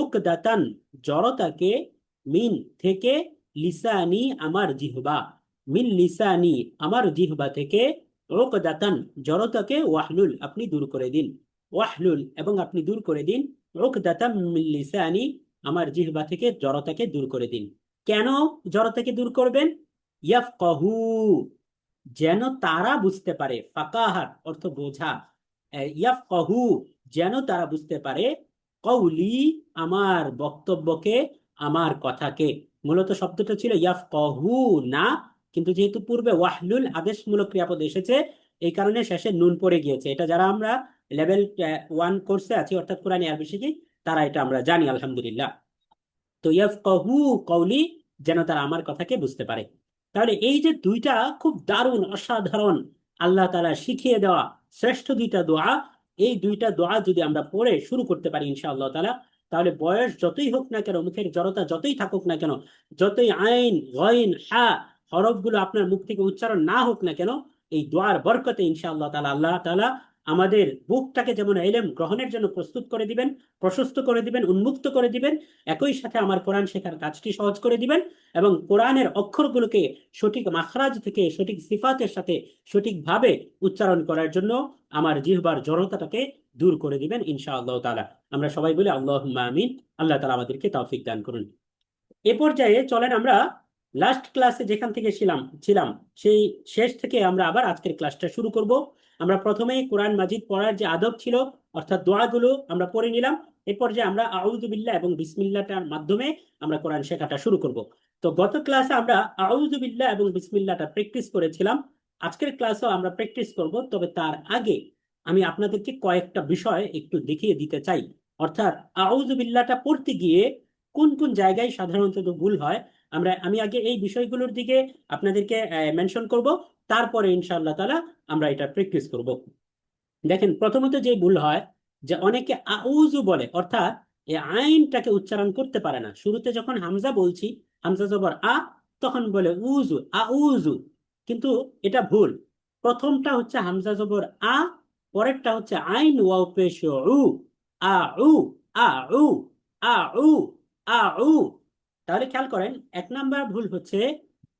উকদাতান জড়তাকে, মিন থেকে, লিসানি আমার জিহবা, মিন লিসানি আমার জিহবা থেকে, উকদাতান জড়তাকে, ওয়াহলুল আপনি দূর করে দিন, ওয়াহলুল এবং আপনি দূর করে দিন, উকদাতাম মিন লিসানি আমার জিহবা থেকে জড়তাকে দূর করে দিন। কেন জড়তাকে দূর করবেন? ইয়াফকাহু যেন তারা বুঝতে পারে, ফাকাহাত অর্থ বোঝা, ইয়াফকাহু যেন তারা বুঝতে পারে, কওলি আমার বক্তব্যকে, আমার কথাকে। মূলত শব্দটা ছিল ইয়াফকাহু না, কিন্তু যেহেতু পূর্বে ওয়াহলুল আদেশমূলক ক্রিয়াপদ এসেছে, এই কারণে শেষে নুন পড়ে গিয়েছে। এটা যারা আমরা লেভেল 1 কোর্সে আছি, অর্থাৎ কোরআনী আরবি শিখি, তারা এটা আমরা জানি আলহামদুলিল্লাহ। তো ইয়াফকাহু কওলি যেন তারা আমার কথাকে বুঝতে পারে। তাহলে এই যে দুইটা খুব দারুণ, অসাধারণ, আল্লাহ তাআলা শিখিয়ে দেওয়া শ্রেষ্ঠ দুইটা দোয়া, এই দুইটা দোয়া যদি আমরা পড়ে শুরু করতে পারি ইনশাআল্লাহ তাআলা, তাহলে বয়স যতই হোক না কেন, মুখের জড়তা যতই থাকুক না কেন, যতই আইন গইন হা হরফগুলো আপনার মুখ থেকে উচ্চারণ না হোক না কেন, এই দোয়ার বরকতে ইনশাআল্লাহ তাআলা আল্লাহ তাআলা আমাদের বুকটাকে যেমন ইলম গ্রহণের জন্য প্রস্তুত করে দিবেন, প্রশস্ত করে দিবেন, উন্মুক্ত করে দিবেন, একই সাথে আমার কোরআন শেখার কাজটি সহজ করে দিবেন এবং কোরআনের অক্ষরগুলোকে সঠিক মাখরাজ থেকে সঠিক সিফাতের সাথে সঠিকভাবে উচ্চারণ করার জন্য আমার জিহ্বার জড়তাটাকে দূর করে দিবেন ইনশাআল্লাহ তাআলা। আমরা সবাই বলি আল্লাহুম্মা আমিন। আল্লাহ তাআলা আমাদেরকে তৌফিক দান করুন। এ পর্যায়ে চলেন আমরা লাস্ট ক্লাসে যেখান থেকে ছিলাম সেই শেষ থেকে আমরা আবার আজকের ক্লাসটা শুরু করব। আমরা প্রথমেই কোরআন মাজিদ পড়ার যে আদব ছিল অর্থাৎ দোয়াগুলো আমরা পড়ে নিলাম। এ পর্যায়ে আমরা আউযু বিল্লাহ এবং বিসমিল্লাহটার মাধ্যমে আমরা কোরআন শেখাটা শুরু করব। তো গত ক্লাসে আমরা আউযু বিল্লাহ এবং বিসমিল্লাহটা প্র্যাকটিস করেছিলাম। আজকের ক্লাসেও আমরা প্র্যাকটিস করব, তবে তার আগে আমি আপনাদেরকে কয়েকটা বিষয় একটু দেখিয়ে দিতে চাই। অর্থাৎ আউযু বিল্লাহটা পড়তে গিয়ে কোন কোন জায়গায় সাধারণত ভুল হয় আমি আগে এই বিষয়গুলোর দিকে আপনাদেরকে মেনশন করব, তারপরে ইনশাআল্লাহ তাআলা আমরা এটা প্র্যাকটিস করব। দেখেন, প্রথমত যে ভুল হয় যে অনেকে আউযু বলে, অর্থাৎ এই আইনটাকে উচ্চারণ করতে পারে না। শুরুতে যখন হামজা বলছি, হামজা জবর আ, তখন বলে উজু, আউযু, কিন্তু এটা ভুল। প্রথমটা হচ্ছে হামজা জবর আ, পরেরটা হচ্ছে আইন ওয়াও পেশ উ, আ উ, আ উ, আ উ, আ উ। তাহলে খেয়াল করেন, এক নাম্বার ভুল হচ্ছে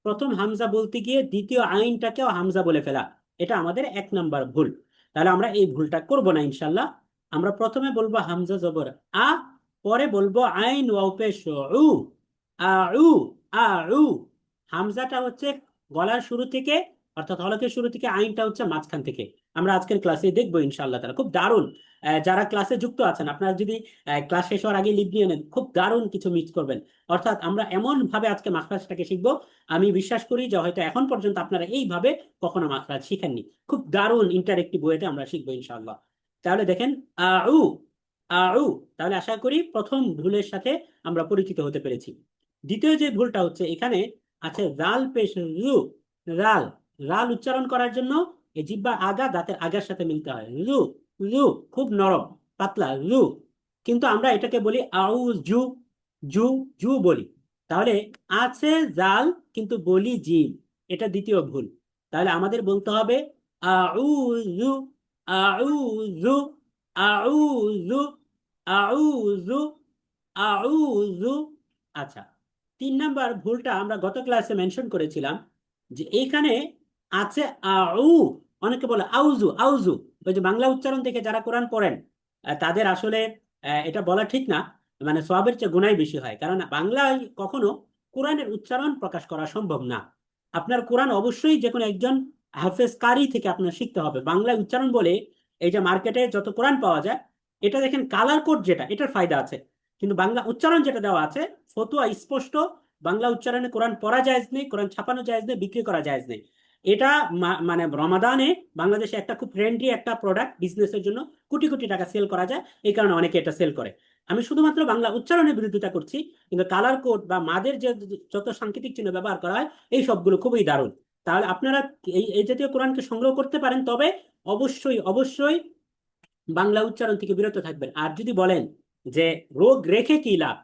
প্রথম হামজা বলতে গিয়ে দ্বিতীয় আইনটাকেও হামজা বলে ফেলা। এটা আমাদের এক নাম্বার ভুল। তাহলে আমরা এই ভুলটা করব না ইনশাল্লাহ। আমরা প্রথমে বলবো হামজা জবর আ, পরে বলবো আইন ওয়াও পেশ উ, আ উ, আ উ। হামজাটা হচ্ছে গলার শুরু থেকে, অর্থাৎ হলকের শুরু থেকে, আইনটা হচ্ছে মাঝখান থেকে। আমরা আজকের ক্লাসে দেখবো ইনশাআল্লাহ তাআলা। খুব দারুণ। যারা ক্লাসে যুক্ত আছেন, আপনারা যদি ক্লাস শেষ হওয়ার আগে লিভ নিয়ে নেন, খুব দারুণ কিছু মিস করবেন। অর্থাৎ আমরা এমন ভাবে আজকে মাখরাজটাকে শিখবো, আমি বিশ্বাস করি যে হয়তো এখন পর্যন্ত আপনারা এইভাবে কখনো মাখরাজ শিখেননি। খুব দারুণ ইন্টারেক্টিভ ওয়েতে আমরা শিখবো ইনশাআল্লাহ। তাহলে দেখেন, আউ, আউ। তাহলে আশা করি প্রথম ভুলের সাথে আমরা পরিচিত হতে পেরেছি। দ্বিতীয় যে ভুলটা হচ্ছে, এখানে আছে রাল পেশ রু, রাল। রাল উচ্চারণ করার জন্য এই জিহ্বার আগা দাঁতের আগার সাথে মিলতে হয়। রু, রু, খুব নরম পাতলা রু, কিন্তু আমরা এটাকে বলি আউ জু, জু, জু বলি। তাহলে আছে জাল কিন্তু বলি জিম, এটা দ্বিতীয় ভুল। তাহলে আমাদের বলতে হবে আউযু, আউযু, আউযু, আউযু, আউযু। আচ্ছা, 3 নাম্বার ভুলটা আমরা গত ক্লাসে মেনশন করেছিলাম যে এইখানে আছে আউ, অনেকে বলে আউযু, আউযু। ওই যে বাংলা উচ্চারণ থেকে যারা কোরআন পড়েন তাদের আসলে এটা বলা ঠিক না, মানে সওয়াবের চেয়ে গুনাহ বেশি হয়। কারণ বাংলায় কখনো কোরআনের উচ্চারণ প্রকাশ করা সম্ভব না। আপনার কোরআন অবশ্যই যে কোনো একজন হাফেজ কারি থেকে আপনার শিখতে হবে। বাংলায় উচ্চারণ বলে এই যে মার্কেটে যত কোরআন পাওয়া যায়, এটা দেখেন কালার কোড যেটা, এটার ফায়দা আছে, কিন্তু বাংলা উচ্চারণ যেটা দেওয়া আছে ফতুয়া স্পষ্ট, বাংলা উচ্চারণে কোরআন পড়া জায়েজ নেই, কোরআন ছাপানো জায়েজ নেই, বিক্রি করা জায়েজ নেই। এটা মানে রমাদানে বাংলাদেশে একটা খুব ট্রেন্ডি একটা প্রোডাক্ট, বিজনেসের জন্য কোটি কোটি টাকা সেল করা যায়, এই কারণে অনেকে এটা সেল করে। আমি শুধুমাত্র বাংলা উচ্চারণের বিরোধিতা করছি, কিন্তু কালার কোড বা মাদের যে যত সাংকেতিক চিহ্ন ব্যবহার করা হয় এই সবগুলো খুবই দারুণ। তাহলে আপনারা এই জাতীয় কোরআনকে সংগ্রহ করতে পারেন, তবে অবশ্যই অবশ্যই বাংলা উচ্চারণ থেকে বিরত থাকবেন। আর যদি বলেন যে রোগ রেখে কি লাভ,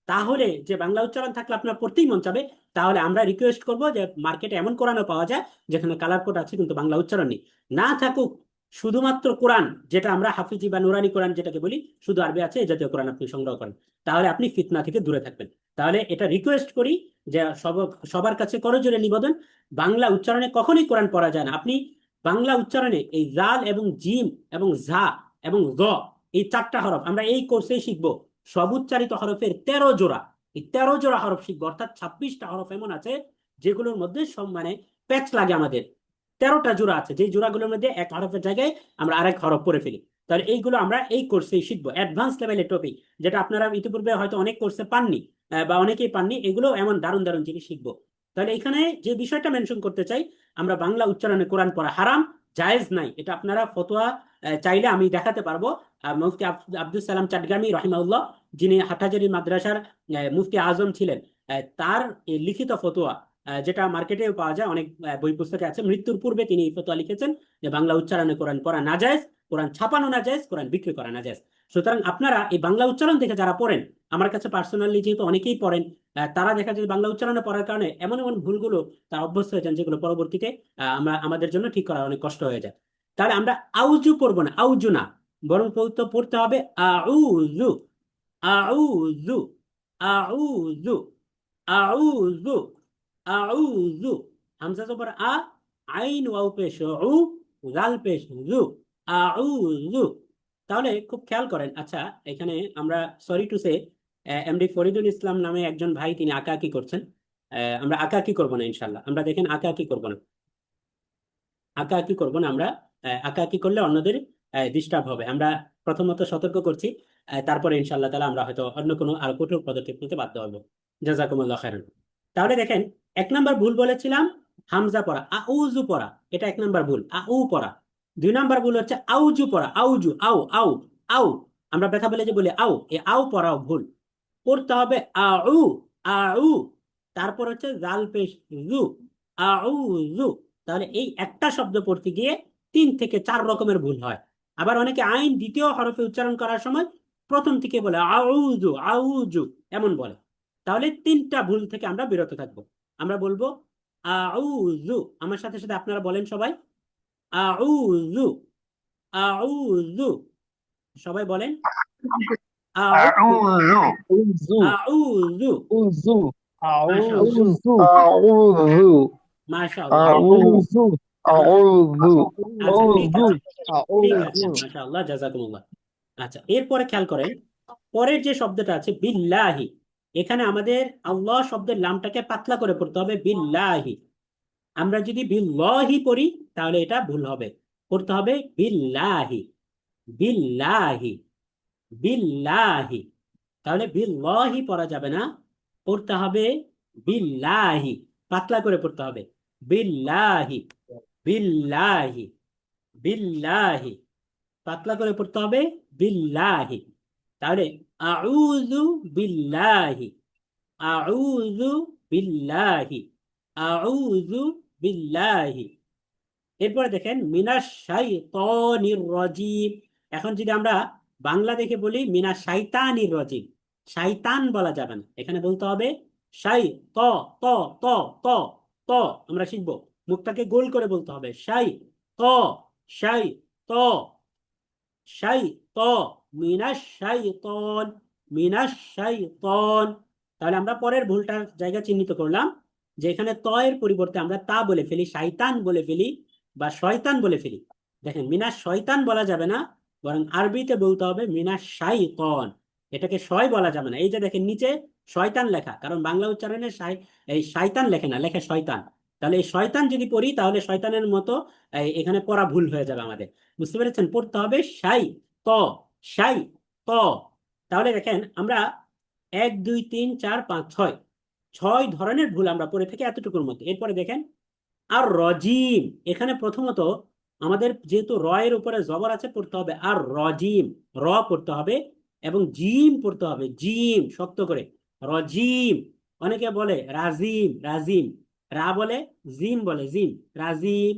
তাহলে যে বাংলা উচ্চারণ থাকলে আপনার পড়তেই মন চাবে, তাহলে আমরা রিকোয়েস্ট করব যে মার্কেটে এমন কোরআনও পাওয়া যায় যেখানে কালার কোড আছে কিন্তু বাংলা উচ্চারণ নেই। না থাকুক শুধুমাত্র কোরআন, যেটা আমরা হাফিজি বা নুরানি কোরআন যেটাকে বলি, শুধু আরবি আছে, এই জাতীয় কোরআন আপনি সংগ্রহ করেন, তাহলে আপনি ফিতনা থেকে দূরে থাকবেন। তাহলে এটা রিকোয়েস্ট করি যে সবার কাছে করজোরে নিবেদন, বাংলা উচ্চারণে কখনোই কোরআন পড়া যায় না। আপনি বাংলা উচ্চারণে এই জাল এবং জিম এবং ঝা এবং জ, এই 4টা হরফ আমরা এই কোর্সেই শিখবো। সব উচ্চারিত হরফের 13 জোড়া, এই 13 জোড়া হরফ শিখবো। অর্থাৎ 26টা হরফ এমন আছে যেগুলোর মধ্যে সব মানে প্যাচ লাগে আমাদের। 13টা জোড়া আছে, যে জোড়াগুলোর মধ্যে এক হরফের জায়গায় আমরা আরেক হরফ পড়ে ফেলি। তাহলে এইগুলো আমরা এই কোর্সেই শিখবো, অ্যাডভান্স লেভেলের টপিক, যেটা আপনারা ইতিপূর্বে হয়তো অনেক কোর্সে পাননি বা অনেকেই পাননি। এগুলো এমন দারুণ দারুণ জিনিস শিখবো। তাহলে এখানে যে বিষয়টা মেনশন করতে চাই, আমরা বাংলা উচ্চারণে কোরআন পড়া হারাম, জায়েজ নাই। এটা আপনারা ফতোয়া চাইলে আমি দেখাতে পারবো। মুফতি আব্দুল সালাম চাটগামি রহিমাউল্লাহ, যিনি হাটহাজারী মাদ্রাসার মুফতি আজম ছিলেন, তার লিখিত ফতোয়া যেটা মার্কেটেও পাওয়া যায়, অনেক বই পুস্তকে আছে। মৃত্যুর পূর্বে তিনি এই ফতোয়া লিখেছেন যে বাংলা উচ্চারণে কোরআন পড়া নাজায়েজ, কোরআন ছাপানো নাজায়েজ, কোরআন বিক্রি করা নাজায়েজ। সুতরাং আপনারা এই বাংলা উচ্চারণ দেখে যারা পড়েন, আমার কাছে পার্সোনালি যেহেতু অনেকেই পড়েন, তারা দেখা যায় বাংলা উচ্চারণে পড়ার কারণে এমন এমন ভুলগুলো তারা অভ্যস্ত হয়ে যান, যেগুলো পরবর্তীতে আমাদের জন্য ঠিক করা অনেক কষ্ট হয়ে যায়। তাহলে আমরা আউজু পড়বো না, আউজু না, বরং পড়তে হবে আউযু, আউযু, আউযু, আউযু, আউযু। হামজা জবর আ, আইন ওয়াও পেশ উ, জাল পেশ জু, আউযু। তাহলে খুব খেয়াল করেন। আচ্ছা, এখানে আমরা sorry to say MD Faridul Islam নামে একজন ভাই, তিনি আঁকাআঁকি করছেন। আমরা আঁকাআঁকি করবো না ইনশাল্লাহ, আমরা দেখেন আঁকাআঁকি করবো না, আঁকাআঁকি করবো না আমরা। আঁকাআঁকি করলে অন্যদের ডিস্টার্ব হবে। আমরা প্রথমত সতর্ক করছি, তারপরে ইনশাল্লাহ তাআলা আমরা হয়তো অন্য কোনো আরো কঠোর পদক্ষেপ নিতে বাধ্য হবো। জাযাকুমুল্লাহ খাইরান। তাহলে দেখেন, 1 নাম্বার ভুল বলেছিলাম হামজা পড়া, আউযু পড়া, এটা 1 নাম্বার ভুল, আউ পড়া। 2 নাম্বার ভুল হচ্ছে আউজু পড়া, আউজু, আউ আউ আউ। আমরা ব্যথা বলে যে বলি আউ, এ আউ পড়াও ভুল। পড়তে হবে আউ, আউ, তারপর হচ্ছে জাল পেশ জু, আউযু। তাহলে এই একটা শব্দ পড়তে গিয়ে 3 থেকে 4 রকমের ভুল হয়। আবার অনেকে আইন দ্বিতীয় হরফে উচ্চারণ করার সময় প্রথম থেকে বলে আউযু, আউযু এমন বলে। তাহলে 3টা ভুল থেকে আমরা বিরত থাকবো। আমরা বলবো আউযু, আমার সাথে সাথে আপনারা বলেন সবাই, আউযু, আউযু, সবাই বলেন আউযু, أعوذ আউযু। উযু মাশাআল্লাহ, উযু أعوذ মাশাআল্লাহ। উযু أعوذ আচ্ছা, ঠিক উযু আছে, ঠিক আছে, উযু মাশাআল্লাহ, জাযাকুমুল্লাহ। আচ্ছা, এরপরে খেয়াল করেন, পরের যে শব্দটা আছে বিল্লাহি, এখানে আমাদের আল্লাহ শব্দের লামটাকে পাতলা করে পড়তে হবে, বিল্লাহি। আমরা যদি বিল্লাহি পড়ি তাহলে এটা ভুল হবে, পড়তে হবে বিল্লাহি, বিল্লাহি, বিল্লাহি। তাহলে বিল্লাহি পড়া যাবে না, পড়তে হবে বিল্লাহি, পাতলা করে পড়তে হবে, বিল্লাহি, বিল্লাহি, বিল্লাহি, পাতলা করে পড়তে হবে বিল্লাহি। তাহলে আউযু বিল্লাহি, আউযু বিল্লাহি, আউযু বিল্লাহি। এরপরে দেখেন মিনাশ শাইতানির রাজিম। এখন যদি আমরা বাংলা দেখে বলি মিনাশ শাইতানির রাজিম, শাইতান বলা যাবে না, এখানে বলতে হবে শাই, ত, ত, ত, ত, ত। আমরা শিখবো, মুখটাকে গোল করে বলতে হবে শাই, ত, শাই, ত, শাই, ত, মিনাশ শাইতান, মিনাশ শাইতান। তাহলে আমরা পরের ভুলটার জায়গা চিহ্নিত করলাম, যে এখানে ত এর পরিবর্তে আমরা তা বলে ফেলি, শাইতান বলে ফেলি বা শয়তান বলে ফেলি। দেখেন, মিনাশ শয়তান বলা যাবে না, বরং আরবিতে বলতে হবে মিনাশ শাইতান। এটাকে শয় বলা যাবে না। এই যে দেখেন নিচে শয়তান লেখা, কারণ বাংলা উচ্চারণে এই শয়তান লেখে না, লেখে শয়তান। তাহলে এই শয়তান যদি পড়ি তাহলে শয়তানের মতো এখানে পড়া ভুল হয়ে যাবে আমাদের। বুঝতে পেরেছেন? পড়তে হবে শাই, ত, শাই, ত। তাহলে দেখেন আমরা 1 2 3 4 5 6 6 ধরনের ভুল আমরা পড়ে থাকি এতটুকুর মধ্যে। এরপরে দেখেন আর রজিম, এখানে প্রথমত আমাদের যেহেতু র এর উপরে জবর আছে, পড়তে হবে আর রজিম, র পড়তে হবে এবং জিম পড়তে হবে, জিম শক্ত করে, রজিম। অনেকে বলে রাজিম, রাজিম, রা বলে, জিম বলে, জিম, রাজিম।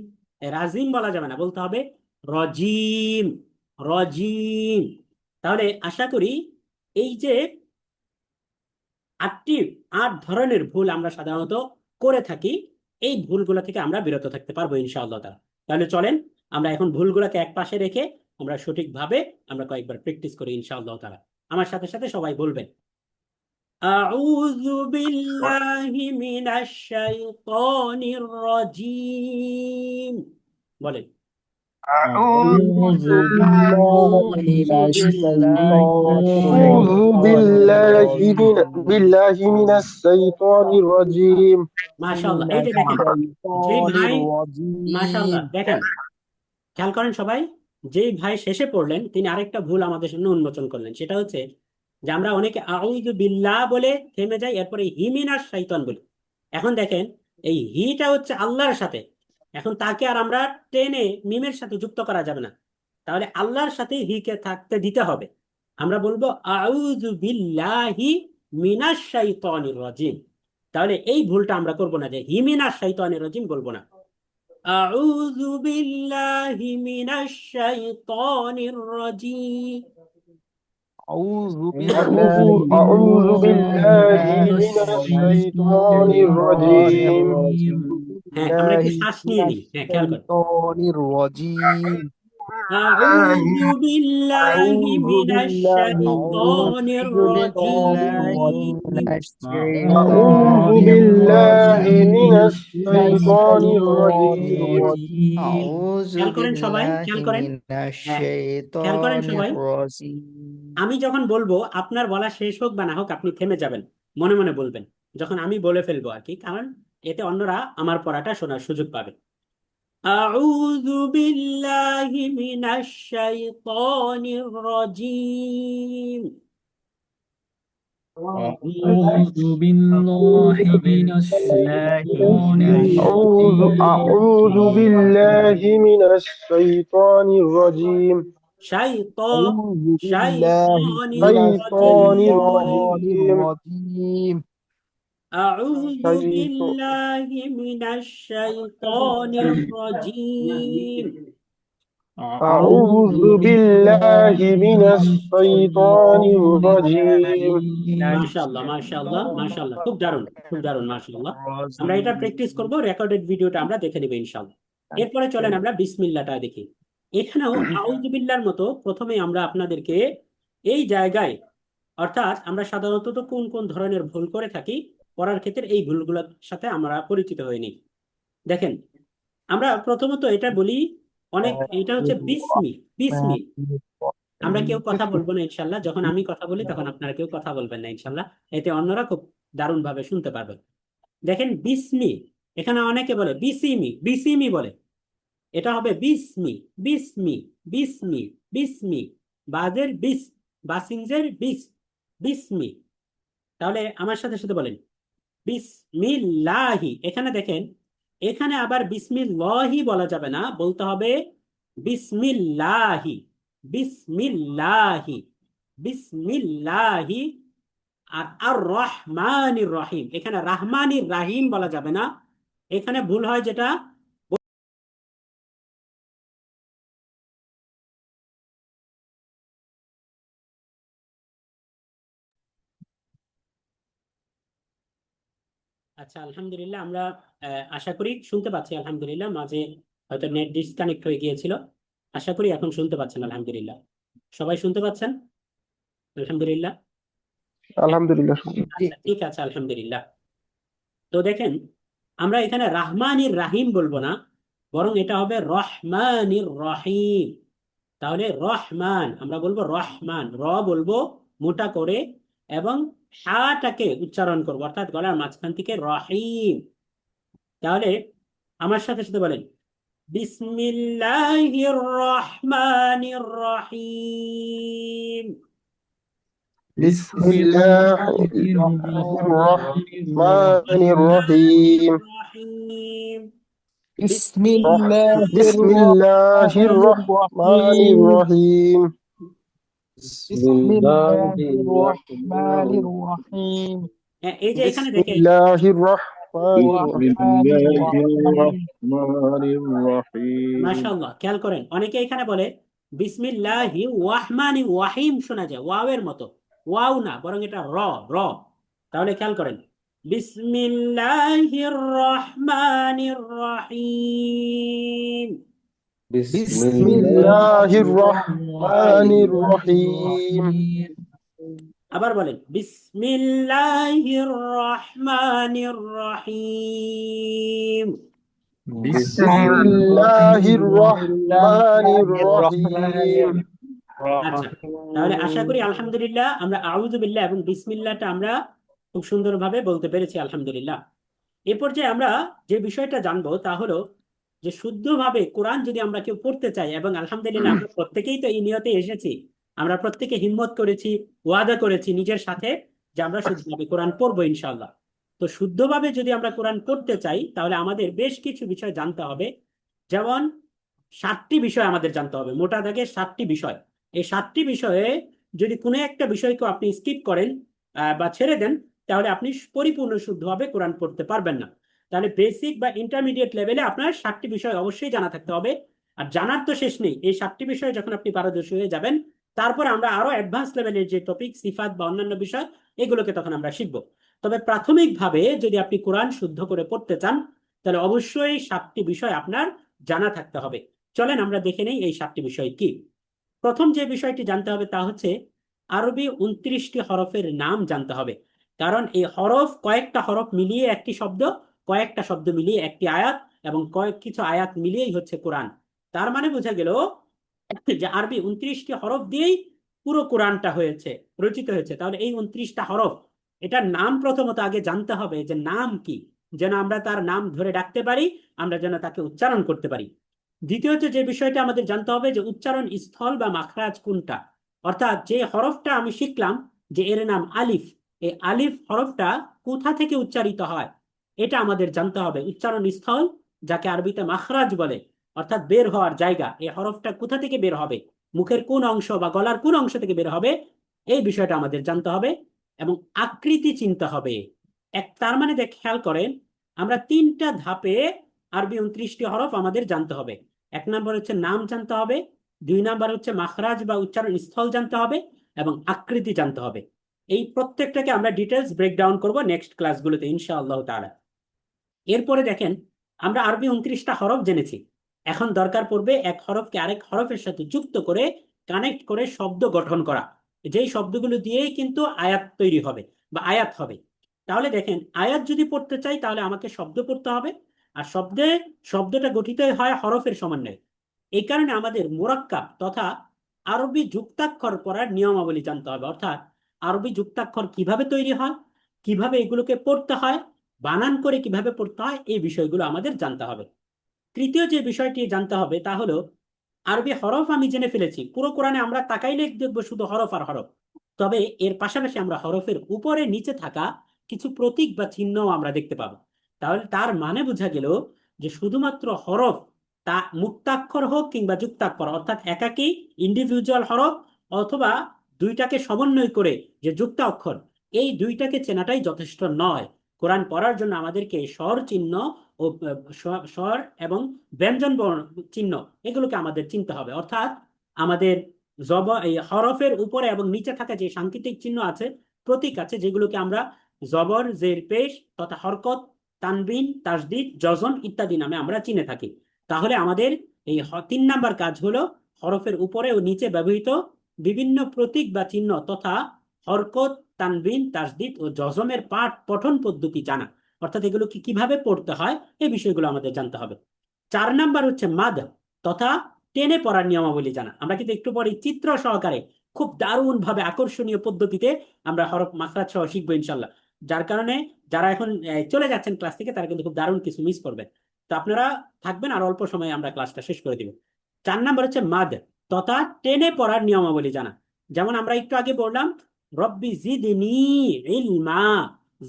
রাজিম বলা যাবে না, বলতে হবে রজিম, রজিম। তাহলে আশা করি এই যে 8 ধরনের ভুল আমরা সাধারণত করে থাকি, এই ভুলগুলো থেকে আমরা বিরত থাকতে পারবো ইনশাআল্লাহ তাআলা। তাহলে চলেন আমরা এখন ভুলগুলোকে এক পাশে রেখে আমরা সঠিকভাবে আমরা কয়েকবার প্র্যাকটিস করি ইনশাআল্লাহ তাআলা। আমার সাথে সাথে সবাই বলবেন, আউযু বিল্লাহি মিনাশ শাইতানির রাজিম। বলেন أعوذ بالله من الشيطان الرجيم মাশাআল্লাহ। এই যে দেখেন, যেই ভাই, মাশাআল্লাহ, দেখেন খেয়াল করেন সবাই, যেই ভাই শেষে পড়লেন তিনি আরেকটা ভুল আমাদের সামনে উন্মোচন করলেন। সেটা হচ্ছে যে আমরা অনেকে আউযু বিল্লাহ বলে থেমে যাই, এরপরে হি মিনাশ শাইতান বলি। এখন দেখেন, এই হিটা হচ্ছে আল্লাহর সাথে, এখন তাকে আর আমরা টেনে মিমের সাথে যুক্ত করা যাবে না, তাহলে আল্লাহর সাথে হিকে থাকতে দিতে হবে। আমরা বলবো আউযু বিল্লাহি মিনাশ শাইতানির রাজিম। তাহলে এই ভুলটা আমরা করব না, যে হি মিনাশ শাইতানির রাজিম বলবো না। أعوذ بالله من الشيطان الرجيم. أعوذ أعوذ بالله من الشيطان الرجيم হ্যাঁ, আমরা একটু بالله শ্বাস من নিয়ে নিই। হ্যাঁ, খেয়াল করেন। الشيطان الرجيم أعوذ بالله من أعوذ الشيطان بالله الرجيم. من أعوذ الشيطان بالله من الرجيم الشيطان الرجيم أعوذ খেয়াল করেন সবাই, بالله খেয়াল করেন। من হ্যাঁ, খেয়াল করেন الشيطان সবাই। الرجيم আমি যখন বলবো আপনার বলা শেষ হোক বা না হোক আপনি থেমে যাবেন, মনে মনে বলবেন যখন আমি বলে ফেলবো আর কি, কারণ এতে অন্যরা আমার পড়াটা শোনার সুযোগ পাবে। أعوذ بالله من الشيطان الرجيم. أعوذ بالله من الشيطان أعوذ الرجيم بالله من الشيطان الرجيم شيطان أعوذ بالله شيطان من شيطان الشيطان الرجيم. الرجيم الرجيم أعوذ بالله من الشيطان الرجيم. أعوذ بالله من الشيطان الرجيم মাশাআল্লাহ, মাশাআল্লাহ, মাশাআল্লাহ, খুব দারুণ, খুব দারুণ, মাশাআল্লাহ। আমরা এটা প্র্যাকটিস করব, রেকর্ডেড ভিডিওটা আমরা দেখে নেব ইনশাআল্লাহ। এরপরে চলেন আমরা বিসমিল্লাহটা দেখি। এখানেও আউযু বিল্লাহর মতো প্রথমে আমরা আপনাদেরকে এই জায়গায়, অর্থাৎ আমরা সাধারণত কোন কোন ধরনের ভুল করে থাকি পড়ার ক্ষেত্রে, এই ভুলগুলোর সাথে আমরা পরিচিত হইনি। দেখেন, আমরা প্রথমত এটা বলি এটা হচ্ছে বিসমি, বিসমি। আমরা কেউ কথা বলবো না ইনশাল্লাহ, যখন আমি কথা বলি তখন আপনারা কেউ কথা বলবেন না ইনশাল্লাহ, এতে অন্যরা খুব দারুণ ভাবে শুনতে পারবে। দেখেন বিসমি, এখানে অনেকে বলে বিসিমি, বিসিমি বলে, এটা হবে বিসমি, বিসমি, বিসমি, বিসমি, বাজের বিস, বাসিনজের বিস, বিসমি। তাহলে আমার সাথে সাথে বলেন বিসমিল্লাহি। এখানে দেখেন, এখানে আবার বিসমিল্লাহি বলা যাবে না, বলতে হবে বিসমিল্লাহি, বিসমিল্লাহি, বিসমিল্লাহি। আর আর রহমানির রহিম, এখানে রাহমানির রাহিম বলা যাবে না, এখানে ভুল হয় যেটা। আচ্ছা, আলহামদুলিল্লাহ, আমরা আশা করি শুনতে পাচ্ছি আলহামদুলিল্লাহ, মাঝে হয়তো নেট ডিসকানেক্ট হয়ে গিয়েছিল। আশা করি এখন শুনতে পাচ্ছেন আলহামদুলিল্লাহ। সবাই শুনতে পাচ্ছেন আলহামদুলিল্লাহ? আলহামদুলিল্লাহ আচ্ছা, ঠিক আছে, আলহামদুলিল্লাহ। তো দেখেন, আমরা এখানে রাহমানির রাহিম বলবো না, বরং এটা হবে রহমানির রহিম। তাহলে রহমান আমরা বলবো রহমান, র বলবো মোটা করে এবং হাটাকে উচ্চারণ করবো, অর্থাৎ গলার মাঝখান থেকে রহিম। তাহলে আমার সাথে সাথে বলেন বিসমিল্লাহির রহমানির রহিম। بسم الله الرحمن الرحيم রহিম। بسم الله بسم الله الرحمن الرحيم بسم بسم الله الله الرحمن الرحمن الرحيم এই যে এখানে بسم দেখেন, الله الرحمن الرحمن الرحيم الرحمن الرحيم মাশাআল্লাহ, খেয়াল করেন, অনেকে এখানে বলে বিসমিল্লাহি ওয়াহমানি ওয়াহিম, শোনা যায় ওয়াওয়ের মতো, ওয়াও না, বরং এটা র, র। তাহলে খেয়াল করেন বিসমিল্লাহির রহমানির রহিম। بسم بسم الله الله الرحمن الرحيم আবার বলেন বিসমিল্লাহির রহমানির রহিম। بسم الله الرحمن الرحيم আচ্ছা, তাহলে আশা করি আলহামদুলিল্লাহ আমরা আউযু বিল্লাহ এবং বিসমিল্লাহটা আমরা খুব সুন্দরভাবে বলতে পেরেছি আলহামদুলিল্লাহ। এ পর্যায়ে আমরা যে বিষয়টা জানবো তা হলো যে শুদ্ধভাবে কোরআন যদি আমরা কেউ পড়তে চাই, এবং আলহামদুলিল্লাহ আমরা প্রত্যেকেই তো এই নিয়তে এসেছি, আমরা প্রত্যেকে হিম্মত করেছি, ওয়াদা করেছি নিজের সাথে যে আমরা শুদ্ধভাবে কোরআন পড়বো ইনশাআল্লাহ। তো শুদ্ধভাবে যদি আমরা কোরআন পড়তে চাই তাহলে আমাদের বেশ কিছু বিষয় জানতে হবে। যেমন 7টি বিষয় আমাদের জানতে হবে, মোটা দাগে 7টি বিষয়। এই 7টি বিষয়ে যদি কোনো একটা বিষয়কে আপনি স্কিপ করেন বা ছেড়ে দেন, তাহলে আপনি পরিপূর্ণ শুদ্ধভাবে কোরআন পড়তে পারবেন না। তাহলে বেসিক বা ইন্টারমিডিয়েট লেভেলে আপনার 7টি বিষয় অবশ্যই জানা থাকতে হবে। আর জানার তো শেষ নেই, এই 7টি বিষয়ে যখন আপনি পারদর্শী হয়ে যাবেন, তারপর আমরা আরো অ্যাডভান্স লেভেলের যে টপিক সিফাত বা অন্যান্য বিষয়, এগুলোকে তখন আমরা শিখবো। তবে প্রাথমিকভাবে যদি আপনি কোরআন শুদ্ধ করে পড়তে চান, তাহলে অবশ্যই 7টি বিষয় আপনার জানা থাকতে হবে। চলেন আমরা দেখে নেই এই 7টি বিষয় কি। প্রথম যে বিষয়টি জানতে হবে তা হচ্ছে আরবি 29টি হরফের নাম জানতে হবে। কারণ এই হরফ কয়েকটা হরফ মিলিয়ে একটি শব্দ, কয়েকটা শব্দ মিলিয়ে একটি আয়াত, এবং কিছু আয়াত মিলিয়েই হচ্ছে কোরআন। তার মানে বোঝা গেল যে আরবি 29টি হরফ দিয়েই পুরো কোরআনটা হয়েছে, রচিত হয়েছে। তাহলে এই 29টা হরফ, এটার নাম প্রথমত আগে জানতে হবে যে নাম কি, যেন আমরা তার নাম ধরে ডাকতে পারি, আমরা যেন তাকে উচ্চারণ করতে পারি। দ্বিতীয়ত যে বিষয়টা আমাদের জানতে হবে যে উচ্চারণ স্থল বা মাখরাজ কোনটা, অর্থাৎ যে হরফটা আমি শিখলাম যে এর নাম আলিফ, এই আলিফ হরফটা কোথা থেকে উচ্চারিত হয় এটা আমাদের জানতে হবে। উচ্চারণ স্থল, যাকে আরবিতে মাখরাজ বলে, অর্থাৎ বের হওয়ার জায়গা, এই হরফটা কোথা থেকে বের হবে, মুখের কোন অংশ বা গলার কোন অংশ থেকে বের হবে, এই বিষয়টা আমাদের জানতে হবে। এবং আকৃতি চিনতে হবে। তার মানে খেয়াল করেন, আমরা 3টা ধাপে আরবি 29টি হরফ আমাদের জানতে হবে। 1 নম্বর হচ্ছে নাম জানতে হবে, 2 নম্বর হচ্ছে মাখরাজ বা উচ্চারণ স্থল জানতে হবে, এবং আকৃতি জানতে হবে। এই প্রত্যেকটাকে আমরা ডিটেলস ব্রেকডাউন করব নেক্সট ক্লাসগুলোতে ইনশাআল্লাহ তাআলা। এরপরে দেখেন, আমরা আরবি 29টা হরফ জেনেছি, এখন দরকার পড়বে এক হরফকে আরেক হরফের সাথে যুক্ত করে, কানেক্ট করে শব্দ গঠন করা, যেই শব্দগুলো দিয়েই কিন্তু আয়াত তৈরি হবে বা আয়াত হবে। তাহলে দেখেন, আয়াত যদি পড়তে চাই তাহলে আমাকে শব্দ পড়তে হবে, আর শব্দটা গঠিত হয় হরফের সমন্বয়ে। এই কারণে আমাদের মুরাক্কাব তথা আরবি যুক্তাক্ষর পড়ার নিয়মাবলী জানতে হবে, অর্থাৎ আরবি যুক্তাক্ষর কিভাবে তৈরি হয়, কিভাবে এগুলোকে পড়তে হয়, বানান করে কিভাবে পড়তে হয়, এই বিষয়গুলো আমাদের জানতে হবে। তৃতীয় যে বিষয়টি জানতে হবে তা হলো, আরবি হরফ আমি জেনে ফেলেছি, পুরো কোরআনে আমরা তাকাইলে দেখবো শুধু হরফ আর হরফ, তবে এর পাশাপাশি আমরা হরফের উপরে নিচে থাকা কিছু প্রতীক বা চিহ্নও আমরা দেখতে পাবো। তাহলে তার মানে বোঝা গেল যে শুধুমাত্র হরফ, তা মুক্তাক্ষর হোক কিংবা যুক্তাক্ষর, অর্থাৎ একাকী ইন্ডিভিজুয়াল হরফ অথবা দুইটাকে সমন্বয় করে যে যুক্ত অক্ষর, এই দুইটাকে চেনাটাই যথেষ্ট নয়। কোরআন পড়ার জন্য আমাদেরকে স্বর চিহ্ন ও স্বর এবং ব্যঞ্জন বর্ণ চিহ্ন, এগুলোকে আমাদের চিনতে হবে। অর্থাৎ আমাদের এই হরফের উপরে এবং নিচে থাকা যে সাংকেতিক চিহ্ন আছে, প্রতীক আছে, যেগুলোকে আমরা জবর, জের, পেশ তথা হরকত, তানবিন, তাসদিদ, জজম ইত্যাদি নামে আমরা চিনে থাকি। তাহলে আমাদের এই 3 নাম্বার কাজ হলো হরফের উপরে ও নিচে ব্যবহৃত বিভিন্ন প্রতীক বা চিহ্ন তথা হরকত, তানবিন, তাসদিদ ও জজমের পঠন পদ্ধতি জানা, অর্থাৎ এগুলো কিভাবে পড়তে হয় এই বিষয়গুলো আমাদের জানতে হবে। 4 নাম্বার হচ্ছে মাদ তথা টেনে পড়ার নিয়মাবলী জানা। আমরা কিন্তু একটু পরে চিত্র সহকারে খুব দারুণ ভাবে আকর্ষণীয় পদ্ধতিতে আমরা হরফ মাখরাজ সহ শিখবো ইনশাল্লাহ। যার কারণে যারা এখন চলে যাচ্ছেন ক্লাস থেকে, তারা কিন্তু খুব দারুণ কিছু মিস করবেন। তো আপনারা থাকবেন, আর অল্প সময়ে আমরা ক্লাসটা শেষ করে দিব। 4 নাম্বার হচ্ছে মাদ তথা টেনে পড়ার নিয়মাবলী জানা। যেমন আমরা একটু আগে বললাম, রব্বি জিদনি ইলমা,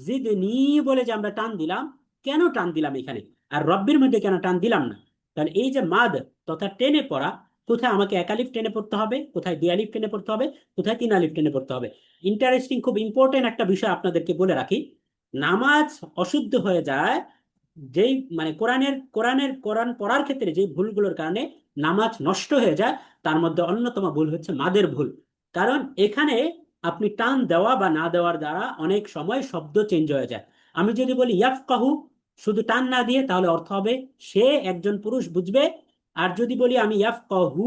জিদনি বলে যে আমরা টান দিলাম, কেন টান দিলাম এখানে, আর রব্বির মধ্যে কেন টান দিলাম না? তাহলে এই যে মাদ তথা টেনে পড়া, কোথায় আমাকে 1 আলিফ টেনে পড়তে হবে, কোথায় 2 আলিফ টেনে পড়তে হবে, কোথায় 3 আলিফ টেনে পড়তে হবে। ইন্টারেস্টিং, খুব ইম্পর্টেন্ট একটা বিষয় আপনাদেরকে বলে রাখি, নামাজ অশুদ্ধ হয়ে যায় যেই মানে কোরআন পড়ার ক্ষেত্রে যে ভুলগুলোর কারণে নামাজ নষ্ট হয়ে যায়, তার মধ্যে অন্যতম ভুল হচ্ছে মাদের ভুল। কারণ এখানে আপনি টান দেওয়া বা না দেওয়ার দ্বারা অনেক সময় শব্দ চেঞ্জ হয়ে যায়। আমি যদি বলি ইয়াফকাহু শুধু টান না দিয়ে, তাহলে অর্থ হবে সে একজন পুরুষ বুঝবে। আর যদি বলি আমি ইয়াফকাহু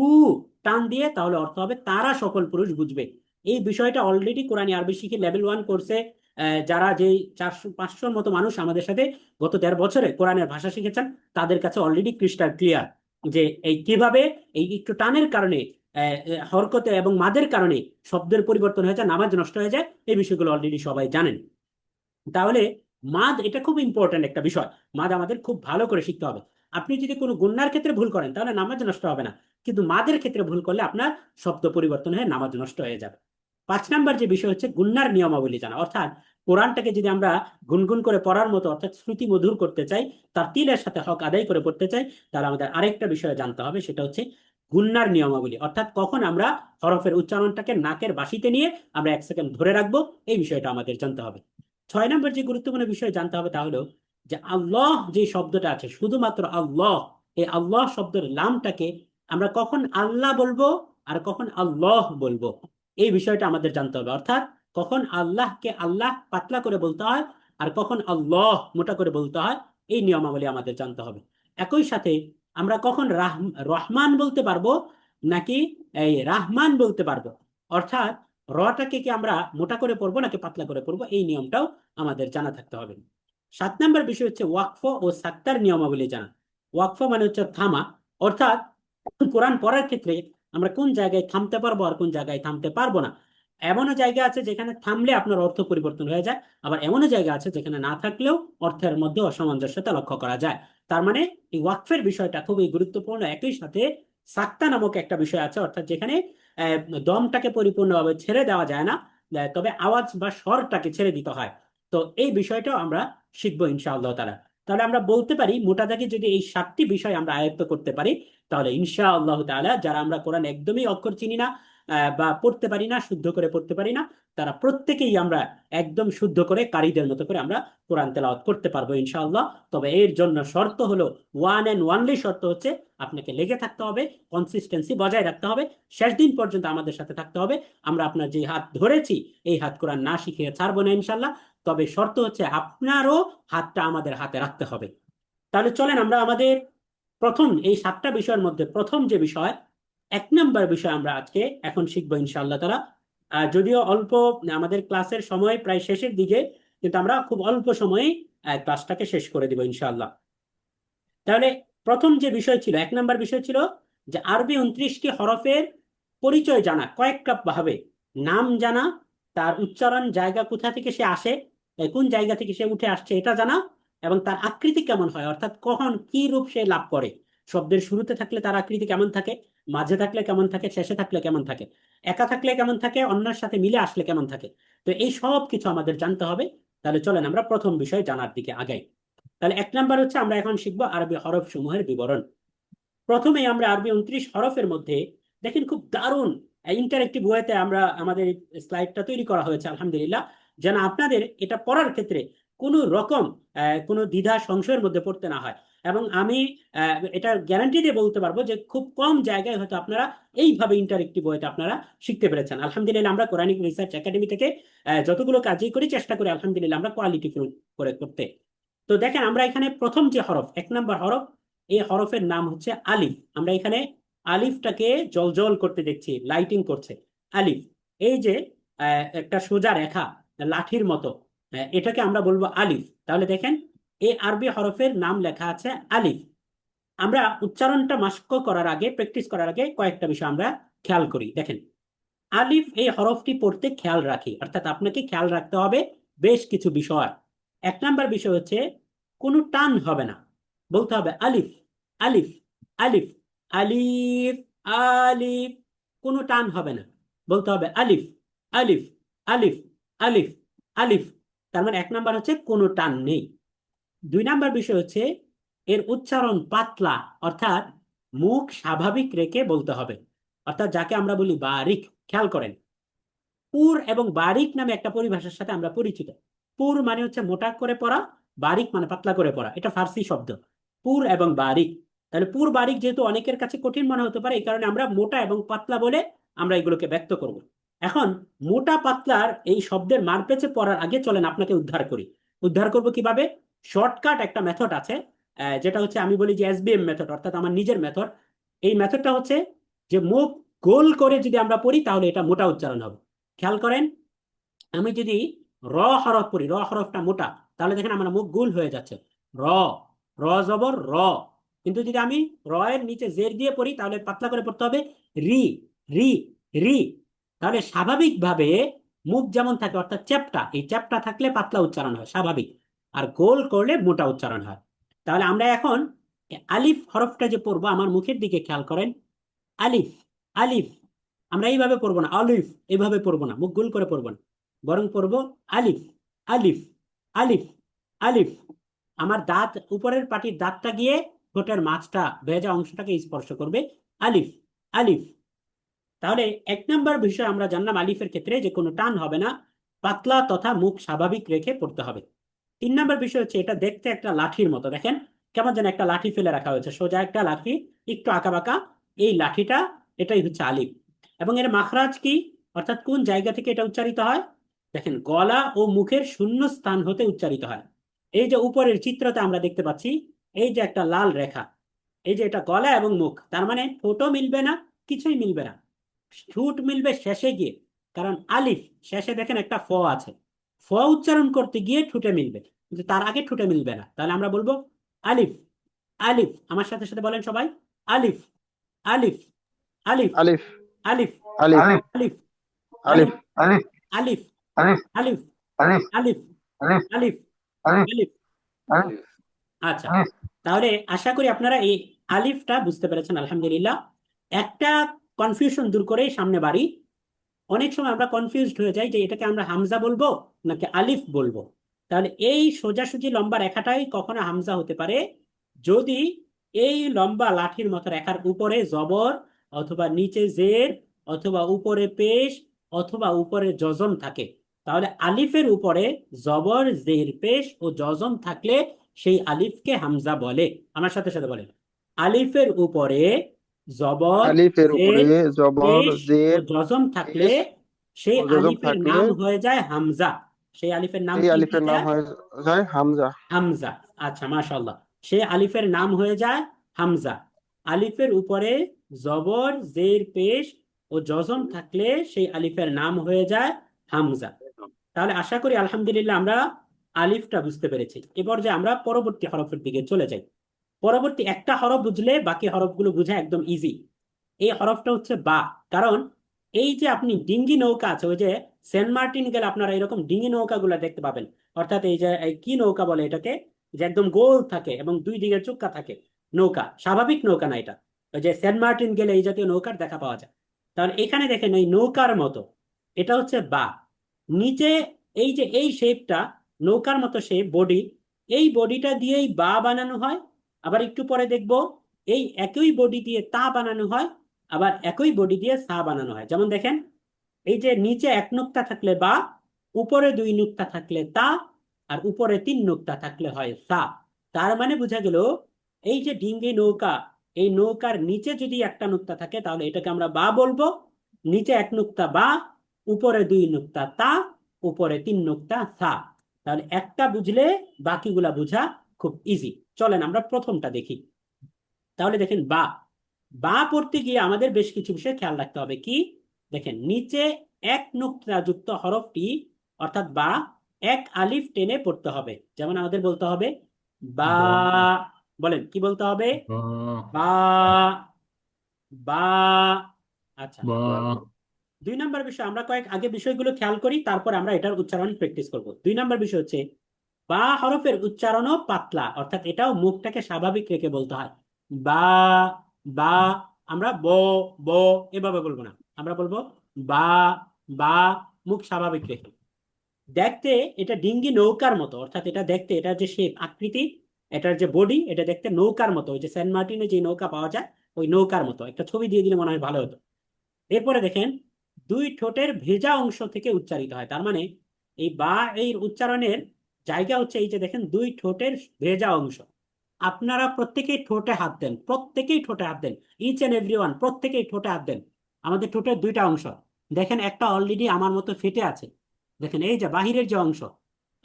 টান দিয়ে, তাহলে অর্থ হবে তারা সকল পুরুষ বুঝবে। এই বিষয়টা অলরেডি কোরআন আরবি শিখে লেভেল 1 কোর্সে যারা যে 400-500 মতো মানুষ আমাদের সাথে গত 13 বছরে কোরআনের ভাষা শিখেছেন, তাদের কাছে অলরেডি ক্রিস্টাল ক্লিয়ার যে এই কিভাবে এই একটু টানের কারণে, হরকতে এবং মাদের কারণে শব্দের পরিবর্তন হয়ে যায়, নামাজ নষ্ট হয়ে যায়। এই বিষয়গুলো অলরেডি সবাই জানেন। তাহলে মাদ এটা খুব ইম্পর্টেন্ট একটা বিষয়, মাদ আমাদের খুব ভালো করে শিখতে হবে। আপনি যদি কোনো গুন্নার ক্ষেত্রে ভুল করেন তাহলে নামাজ নষ্ট হবে না, কিন্তু মাদের ক্ষেত্রে ভুল করলে আপনার শব্দ পরিবর্তন হয়ে নামাজ নষ্ট হয়ে যাবে। 5 নাম্বার যে বিষয় হচ্ছে গুন্নার নিয়মাবলী জানা, অর্থাৎ কোরআনটাকে যদি আমরা গুনগুন করে পড়ার মতো, অর্থাৎ শ্রুতি মধুর করতে চাই, তার তিলের সাথে হক আদায় করে পড়তে চাই, তাহলে আমাদের আরেকটা বিষয় জানতে হবে, সেটা হচ্ছে গুন্নার নিয়মাবলী, অর্থাৎ কখন আমরা হরফের উচ্চারণটাকে নাকের বাসিতে নিয়ে আমরা 1 সেকেন্ড ধরে রাখবো, এই বিষয়টা আমাদের জানতে হবে। 6 নম্বর যে গুরুত্বপূর্ণ বিষয় জানতে হবে তা হলো যে আল্লাহ যে শব্দটা আছে, শুধুমাত্র আল্লাহ, এই আল্লাহ শব্দের লামটাকে আমরা কখন আল্লাহ বলবো আর কখন আল্লাহ বলবো, এই বিষয়টা আমাদের জানতে হবে। অর্থাৎ কখন আল্লাহকে আল্লাহ পাতলা করে বলতে হয় আর কখন আল্লাহ মোটা করে বলতে হয়, এই নিয়মাবলী আমাদের জানতে হবে। একই সাথে আমরা কখন রহমান বলতে পারবো নাকি এই রাহমান বলতে পারবো, অর্থাৎ রটাকে কি আমরা মোটা করে পড়বো নাকি পাতলা করে পড়বো, এই নিয়মটাও আমাদের জানা থাকতে হবে। 7 নম্বর বিষয় হচ্ছে ওয়াকফ ও সাক্তার নিয়মাবলী জানা। ওয়াকফ মানে হচ্ছে থামা, অর্থাৎ কোরআন পড়ার ক্ষেত্রে আমরা কোন জায়গায় থামতে পারবো আর কোন জায়গায় থামতে পারবো না। এমনও জায়গা আছে যেখানে থামলে আপনার অর্থ পরিবর্তন হয়ে যায়, আবার এমনও জায়গা আছে যেখানে না থাকলেও অর্থের মধ্যে অসামঞ্জস্যতা লক্ষ্য করা যায়। তার মানে এই ওয়াকফের বিষয়টা খুবই গুরুত্বপূর্ণ। একই সাথে সাক্তা নামক একটা বিষয় আছে, অর্থাৎ যেখানে দমটাকে পরিপূর্ণভাবে ছেড়ে দেওয়া যায় না, তবে আওয়াজ বা স্বরটাকে ছেড়ে দিতে হয়। তো এই বিষয়টাও আমরা শিখবো ইনশাআল্লাহ তাআলা। তাহলে আমরা বলতে পারি মোটা দাগে যদি এই 7টি বিষয় আমরা আয়ত্ত করতে পারি, তাহলে ইনশাআল্লাহ তাআলা যারা আমরা কোরআন একদমই অক্ষর চিনি না বা পড়তে পারি না, শুদ্ধ করে পড়তে পারি না, তারা প্রত্যেকেই আমরা একদম শুদ্ধ করে কারীদের মতো করে আমরা কোরআন তেলাওয়াত করতে পারবো ইনশাআল্লাহ। তবে এর জন্য শর্ত হলো ওয়ান এন্ড ওয়ানলি শর্ত হচ্ছে আপনাকে লেগে থাকতে হবে, কনসিস্টেন্সি বজায় রাখতে হবে, শেষ দিন পর্যন্ত আমাদের সাথে থাকতে হবে। আমরা আপনার যে হাত ধরেছি এই হাত কোরআন না শিখিয়ে ছাড়বো না ইনশাআল্লাহ। তবে শর্ত হচ্ছে আপনারও হাতটা আমাদের হাতে রাখতে হবে। তাহলে চলেন আমরা আমাদের প্রথম এই 7টা বিষয়ের মধ্যে প্রথম যে বিষয় 1 নম্বর বিষয় আমরা আজকে এখন শিখবো ইনশাআল্লাহ তাআলা। যদিও অল্প, আমাদের ক্লাসের সময় প্রায় শেষের দিকে, কিন্তু আমরা খুব অল্প সময়ে ক্লাসটাকে শেষ করে দিব ইনশাআল্লাহ। তাহলে প্রথম যে বিষয় ছিল 1 নম্বর বিষয় ছিল যে আরবি 29টি হরফের পরিচয় জানা, কয়েকটা ভাবে নাম জানা, তার উচ্চারণ জায়গা কোথা থেকে সে আসে, কোন জায়গা থেকে সে উঠে আসছে এটা জানা, এবং তার আকৃতি কেমন হয়, অর্থাৎ কখন কি রূপ সে লাভ করে। শব্দের শুরুতে থাকলে তার আকৃতি কেমন থাকে, মাঝে থাকলে কেমন থাকে, শেষে থাকলে কেমন থাকে, একা থাকলে কেমন থাকে, অন্যের সাথে মিলে আসলে কেমন থাকে। তো এই সব কিছু আমাদের জানতে হবে। তাহলে চলেন আমরা প্রথম বিষয় জানার দিকে আগাই। তাহলে 1 নাম্বার হচ্ছে আমরা এখন শিখবো আরবি হরফ সমূহের বিবরণ। প্রথমে আমরা আরবি 29 হরফের মধ্যে দেখেন খুব দারুণ ইন্টারেক্টিভ ওয়েতে আমরা আমাদের স্লাইডটা তৈরি করা হয়েছে আলহামদুলিল্লাহ, যেন আপনাদের এটা পড়ার ক্ষেত্রে কোনো রকম কোনো দ্বিধা সংশয়ের মধ্যে পড়তে না হয়। এবং আমি এটা গ্যারান্টি দিয়ে বলতে পারবো যে খুব কম জায়গায় হয়তো আপনারা এইভাবে ইন্টারেক্টিভ ওয়েতে আপনারা শিখতে পেরেছেন। আলহামদুলিল্লাহ আমরা কোরআনিক রিসার্চ একাডেমি থেকে যতগুলো কাজই করি চেষ্টা করি আলহামদুলিল্লাহ আমরা কোয়ালিটিফুল করে করতে। তো দেখেন আমরা এখানে প্রথম যে হরফ 1 নম্বর হরফ, এই হরফের নাম হচ্ছে আলিফ। আমরা এখানে আলিফটাকে জলজল করতে দেখছি, লাইটিং করছে আলিফ। এই যে একটা সোজা রেখা লাঠির মতো, এটাকে আমরা বলবো আলিফ। তাহলে দেখেন এই আরবি হরফের নাম লেখা আছে আলিফ। আমরা উচ্চারণটা মাস্ক করার আগে, প্র্যাকটিস করার আগে কয়েকটা বিষয় আমরা খেয়াল করি। দেখেন আলিফ এই হরফটি পড়তে খেয়াল রাখি, অর্থাৎ আপনাকে খেয়াল রাখতে হবে বেশ কিছু বিষয়। 1 নাম্বার বিষয় হচ্ছে কোনো টান হবে না, বলতে হবে আলিফ আলিফ আলিফ আলিফ আলিফ, কোনো টান হবে না, বলতে হবে আলিফ আলিফ আলিফ আলিফ আলিফ। তার মানে 1 নাম্বার হচ্ছে কোনো টান নেই। 2 নাম্বার বিষয় হচ্ছে এর উচ্চারণ পাতলা, অর্থাৎ মুখ স্বাভাবিক রেখে বলতে হবে, অর্থাৎ যাকে আমরা বলি বারিক। খেয়াল করেন পুর এবং বারিক নামে একটা পরিভাষার সাথে আমরা পরিচিত। পুর মানে হচ্ছে মোটা করে পড়া, বারিক মানে পাতলা করে পড়া, এটা ফার্সি শব্দ পুর এবং বারিক। তাহলে পুর বারিক যেহেতু অনেকের কাছে কঠিন মনে হতে পারে, এই কারণে আমরা মোটা এবং পাতলা বলে আমরা এগুলোকে ব্যক্ত করব। এখন মোটা পাতলার এই শব্দের মারপেঁচে পড়ার আগে চলেন আপনাকে উদ্ধার করি। উদ্ধার করব কিভাবে? শর্টকাট একটা মেথড আছে, যেটা হচ্ছে আমি বলি যে SBM মেথড, অর্থাৎ আমার নিজের মেথড। এই মেথডটা হচ্ছে যে মুখ গোল করে যদি আমরা পড়ি তাহলে এটা মোটা উচ্চারণ হবে। খেয়াল করেন আমি যদি র হরফ পড়ি, র হরফটা মোটা, তাহলে দেখেন আমার মুখ গোল হয়ে যাচ্ছে, র, র জবর র। কিন্তু যদি আমি র এর নিচে জের দিয়ে পড়ি তাহলে পাতলা করে পড়তে হবে রি রি রি। তাহলে স্বাভাবিকভাবে মুখ যেমন থাকে, অর্থাৎ চ্যাপ্টা, এই চ্যাপ্টা থাকলে পাতলা উচ্চারণ হয় স্বাভাবিক, আর গোল করলে মোটা উচ্চারণ হয়। তাহলে আমরা এখন আলিফ হরফটা যে পড়বো আমার মুখের দিকে খেয়াল করেন, আলিফ আলিফ। আমরা এইভাবে পড়বো না, আলিফ এইভাবে পড়বো না, মুখ গোল করে পড়বো না, বরং পড়বো আলিফ আলিফ আলিফ আলিফ। আমার দাঁত উপরের পাটির দাঁতটা গিয়ে ঠোঁটের মাঝটা ভেজা অংশটাকে স্পর্শ করবে, আলিফ আলিফ। তাহলে 1 নাম্বার বিষয় আমরা জানলাম আলিফের ক্ষেত্রে যে কোনো টান হবে না, পাতলা তথা মুখ স্বাভাবিক রেখে পড়তে হবে। 3 নাম্বার বিষয় হচ্ছে এটা দেখতে একটা লাঠির মতো, দেখেন কেমন যেন একটা লাঠি ফেলে রাখা হয়েছে, সোজা একটা লাঠি একটু আঁকা বাঁকা, এই লাঠিটা এটাই হচ্ছে আলিফ। এবং এর মাখরাজ কি, অর্থাৎ কোন জায়গা থেকে এটা উচ্চারিত হয়? দেখেন গলা ও মুখের শূন্য স্থান হতে উচ্চারিত হয়। এই যে উপরের চিত্রতে আমরা দেখতে পাচ্ছি, এই যে একটা লাল রেখা, এই যে এটা গলা এবং মুখ, তার মানে ঠোঁটও মিলবে না, কিছুই মিলবে না। ঠোঁট মিলবে শেষে গিয়ে, কারণ আলিফ শেষে দেখেন একটা ফ আছে, ফ উচ্চারণ করতে গিয়ে ঠোঁটে মিলবে, কিন্তু তার আগে ঠোঁটে মিলবে না। তাহলে আমরা বলবো আলিফ। আলিফ, আমার সাথে সাথে বলেন সবাই, আলিফ, আলিফ, আলিফ, আলিফ আলিফ, আলিফ আলিফ, আলিফ আলিফ, আলিফ, আলিফ, আলিফ, আলিফ, আলিফ। আচ্ছা, তাহলে আশা করি আপনারা এই আলিফটা বুঝতে পেরেছেন, আলহামদুলিল্লাহ। একটা কনফিউশন দূর করেই সামনে বাড়ি। অনেক সময় আমরা কনফিউজড হয়ে যাই যে এটাকে আমরা হামজা বলবো নাকি আলিফ বলবো। তাহলে এই সোজাসুজি লম্বা রেখাটাই কখনো হামজা হতে পারে যদি এই লম্বা লাঠির মতো রেখার উপরে জবর অথবা নিচে জের অথবা উপরে পেশ অথবা উপরে যজম থাকে। তাহলে আলিফের উপরে জবর জের পেশ ও যজম থাকলে সেই আলিফকে হামজা বলে। আমার সাথে সাথে বলেন, আলিফের উপরে জবর আলিফের জের উপরে জবর পেশ ও জের যজম থাকলে পেশ সেই ও যজম আলিফের থাকলে নাম হয়ে যায় হামজা। সেই আলিফের নাম সেই কি আলিফের হয়ে নাম যায়? হয়ে যায় হামজা। হামজা। আচ্ছা, মাশাআল্লাহ, সেই আলিফের নাম হয়ে যায় হামজা। আলিফের উপরে জবর জের পেশ ও যজম থাকলে সেই আলিফের নাম হয়ে যায় হামজা। তাহলে আশা করি আলহামদুলিল্লাহ আমরা আলিফটা বুঝতে পেরেছি। এবার যে আমরা পরবর্তী হরফের দিকে চলে যাই। পরবর্তী একটা হরফ বুঝলে বাকি হরফগুলো বোঝা একদম ইজি। এই হরফটা হচ্ছে বা। কারণ এই যে আপনি ডিঙ্গি নৌকা আছে, ওই যে সেন্ট মার্টিন গেলে আপনারা এরকম ডিঙ্গি নৌকাগুলো দেখতে পাবেন। অর্থাৎ এই যে এই কি নৌকা বলে এটাকে, যে একদম গোল থাকে এবং দুই দিকে চুক্কা থাকে, নৌকা, স্বাভাবিক নৌকা না এটা। ওই যে সেন্ট মার্টিন গেলে এই জাতীয় নৌকার দেখা পাওয়া যায়। তাহলে এখানে দেখেন এই নৌকার মতো, এটা হচ্ছে বা। নিচে এই যে এই শেপটা, নৌকার মতো শেপ বডি, এই বডিটা দিয়েই বা বানানো হয়। আবার একটু পরে দেখব এই একই বডি দিয়ে তা বানানো হয়, আবার একই বডি দিয়ে সা বানানো হয়। যেমন দেখেন, এই যে নিচে এক নুক্তা থাকলে বা, উপরে দুই নুক্তা থাকলে তা, আর উপরে তিন নুক্তা থাকলে হয় সা। তার মানে বোঝা গেল এই যে ডিঙ্গি নৌকা, এই নৌকার নিচে যদি একটা নুক্তা থাকে তাহলে এটাকে আমরা বা বলবো। নিচে এক নুক্তা বা, উপরে দুই নুক্তা তা, উপরে তিন নুক্তা সা। তাহলে একটা বুঝলে বাকিগুলা বুঝা খুব ইজি। চলেন আমরা প্রথমটা দেখি। তাহলে দেখেন বা, বা পড়তে গিয়ে আমাদের বেশ কিছু বিষয় খেয়াল রাখতে হবে। কি দেখেন, নিচে এক নুক্তা যুক্ত হরফটি অর্থাৎ বা এক আলিফ টেনে পড়তে হবে। যেমন আমাদের বলতে হবে বা। বলেন কি বলতে হবে? বা বা, বা। আচ্ছা, বা দুই নম্বর বিষয়, আমরা কয়েক আগে বিষয়গুলো খেয়াল করি, তারপর আমরা এটার উচ্চারণ প্র্যাকটিস করব। দুই নম্বর বিষয় হচ্ছে বা হরফের উচ্চারণও পাতলা, অর্থাৎ এটাও মুখটাকে স্বাভাবিক রেখে বলতে হয়। বা, বা। আমরা ব, ব এভাবে বলবো না, আমরা বলবো বা, বা, মুখ স্বাভাবিক রেখে। দেখতে এটা ডিঙ্গি নৌকার মতো, অর্থাৎ এটা দেখতে, এটার যে শেপ আকৃতি, এটার যে বডি, এটা দেখতে নৌকার মতো। ওই যে সেন্ট মার্টিনে যে নৌকা পাওয়া যায় ওই নৌকার মতো। একটা ছবি দিয়ে দিলে মনে হয় ভালো হতো। এরপরে দেখেন, দুই ঠোঁটের ভেজা অংশ থেকে উচ্চারিত হয়। তার মানে এই বা এই উচ্চারণের জায়গা হচ্ছে এই যে দেখেন দুই ঠোঁটের ভেজা অংশ। আপনারা প্রত্যেকেই ঠোঁটে হাত দেন, প্রত্যেকেই ঠোঁটে হাত দেন, ইচ এন্ড এভরি ওয়ান, প্রত্যেকেই ঠোঁটে হাত দেন। আমাদের ঠোঁটের দুইটা অংশ দেখেন, একটা অলরেডি আমার মতো ফেটে আছে, দেখেন এই যে বাহিরের যে অংশ,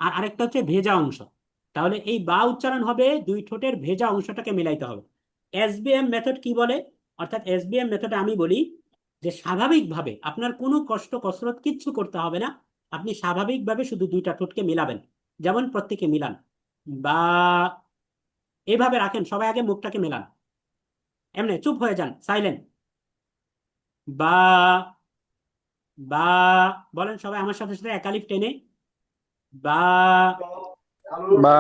আর আরেকটা হচ্ছে ভেজা অংশ। তাহলে এই বা উচ্চারণ হবে দুই ঠোঁটের ভেজা অংশটাকে মিলাইতে হবে। এসবিএম মেথড কি বলে? অর্থাৎ এসবিএম মেথডে আমি বলি যে স্বাভাবিকভাবে আপনার কোনো কষ্ট কসরত কিচ্ছু করতে হবে না, আপনি স্বাভাবিকভাবে শুধু দুইটা ঠোঁটকে মিলাবেন। যেমন প্রত্যেকে মিলান বা, এইভাবে রাখেন, সবাই আগে মুখটাকে মেলান, এমনি চুপ হয়ে যান, সাইলেন্ট। বা, বা। বলেন সবাই আমার সাথে সাথে একালিফ টেনে, বা, বা বা,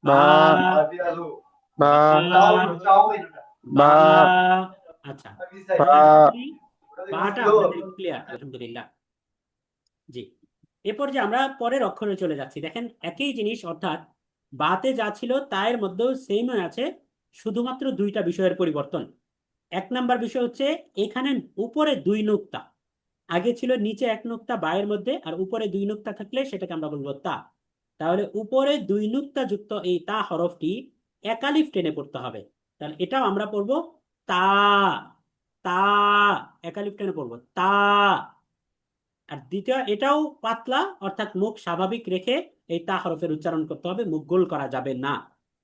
বা বা বা, বা। বা আচ্ছা, বা তাহলে আশা করি বাটা আপনাদের ক্লিয়ার, আলহামদুলিল্লাহ। জি, এরপর যে আমরা পরের অক্ষরে চলে যাচ্ছি, দেখেন একই জিনিস, অর্থাৎ বাতে যা ছিল তার মধ্যেও সেম আছে, শুধুমাত্র দুইটা বিষয়ের পরিবর্তন। এক নাম্বার বিষয় হচ্ছে এখানে উপরে দুই নুক্তা, আগে ছিল নিচে এক নুক্তা বায়ের মধ্যে, আর উপরে দুই নুক্তা থাকলে সেটাকে আমরা বলবো তা। তাহলে উপরে দুই নুক্তা যুক্ত এই তা হরফটি একালিফ টেনে পড়তে হবে। তাহলে এটাও আমরা পড়বো তা, তা, একালিফ টেনে পড়বো তা। আর দ্বিতীয়, এটাও পাতলা, অর্থাৎ মুখ স্বাভাবিক রেখে এই তা হরফের উচ্চারণ করতে হবে, মুখ গোল করা যাবে না।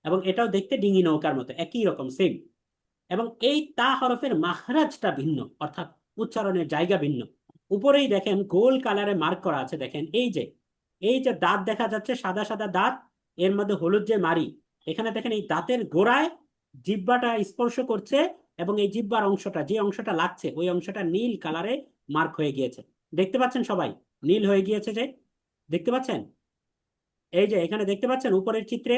এবং এটাও দেখতে ডিঙি নৌকার মতো, একই রকম সেম। এবং এই তা হরফের মাখরাজটা ভিন্ন, অর্থাৎ উচ্চারণের জায়গা ভিন্ন। উপরেই দেখেন গোল কালারে মার্ক করা আছে, দেখেন এই যে দাঁত দেখা যাচ্ছে, সাদা সাদা দাঁত, এর মধ্যে হলুদ যে মারি, এখানে দেখেন এই দাঁতের গোড়ায় জিহ্বাটা স্পর্শ করছে, এবং এই জিহ্বার অংশটা, যে অংশটা লাগছে, ওই অংশটা নীল কালারে মার্ক হয়ে গিয়েছে। দেখতে পাচ্ছেন সবাই? নীল হয়ে গিয়েছে যে, দেখতে পাচ্ছেন? এই যে এখানে দেখতে পাচ্ছেন উপরের চিত্রে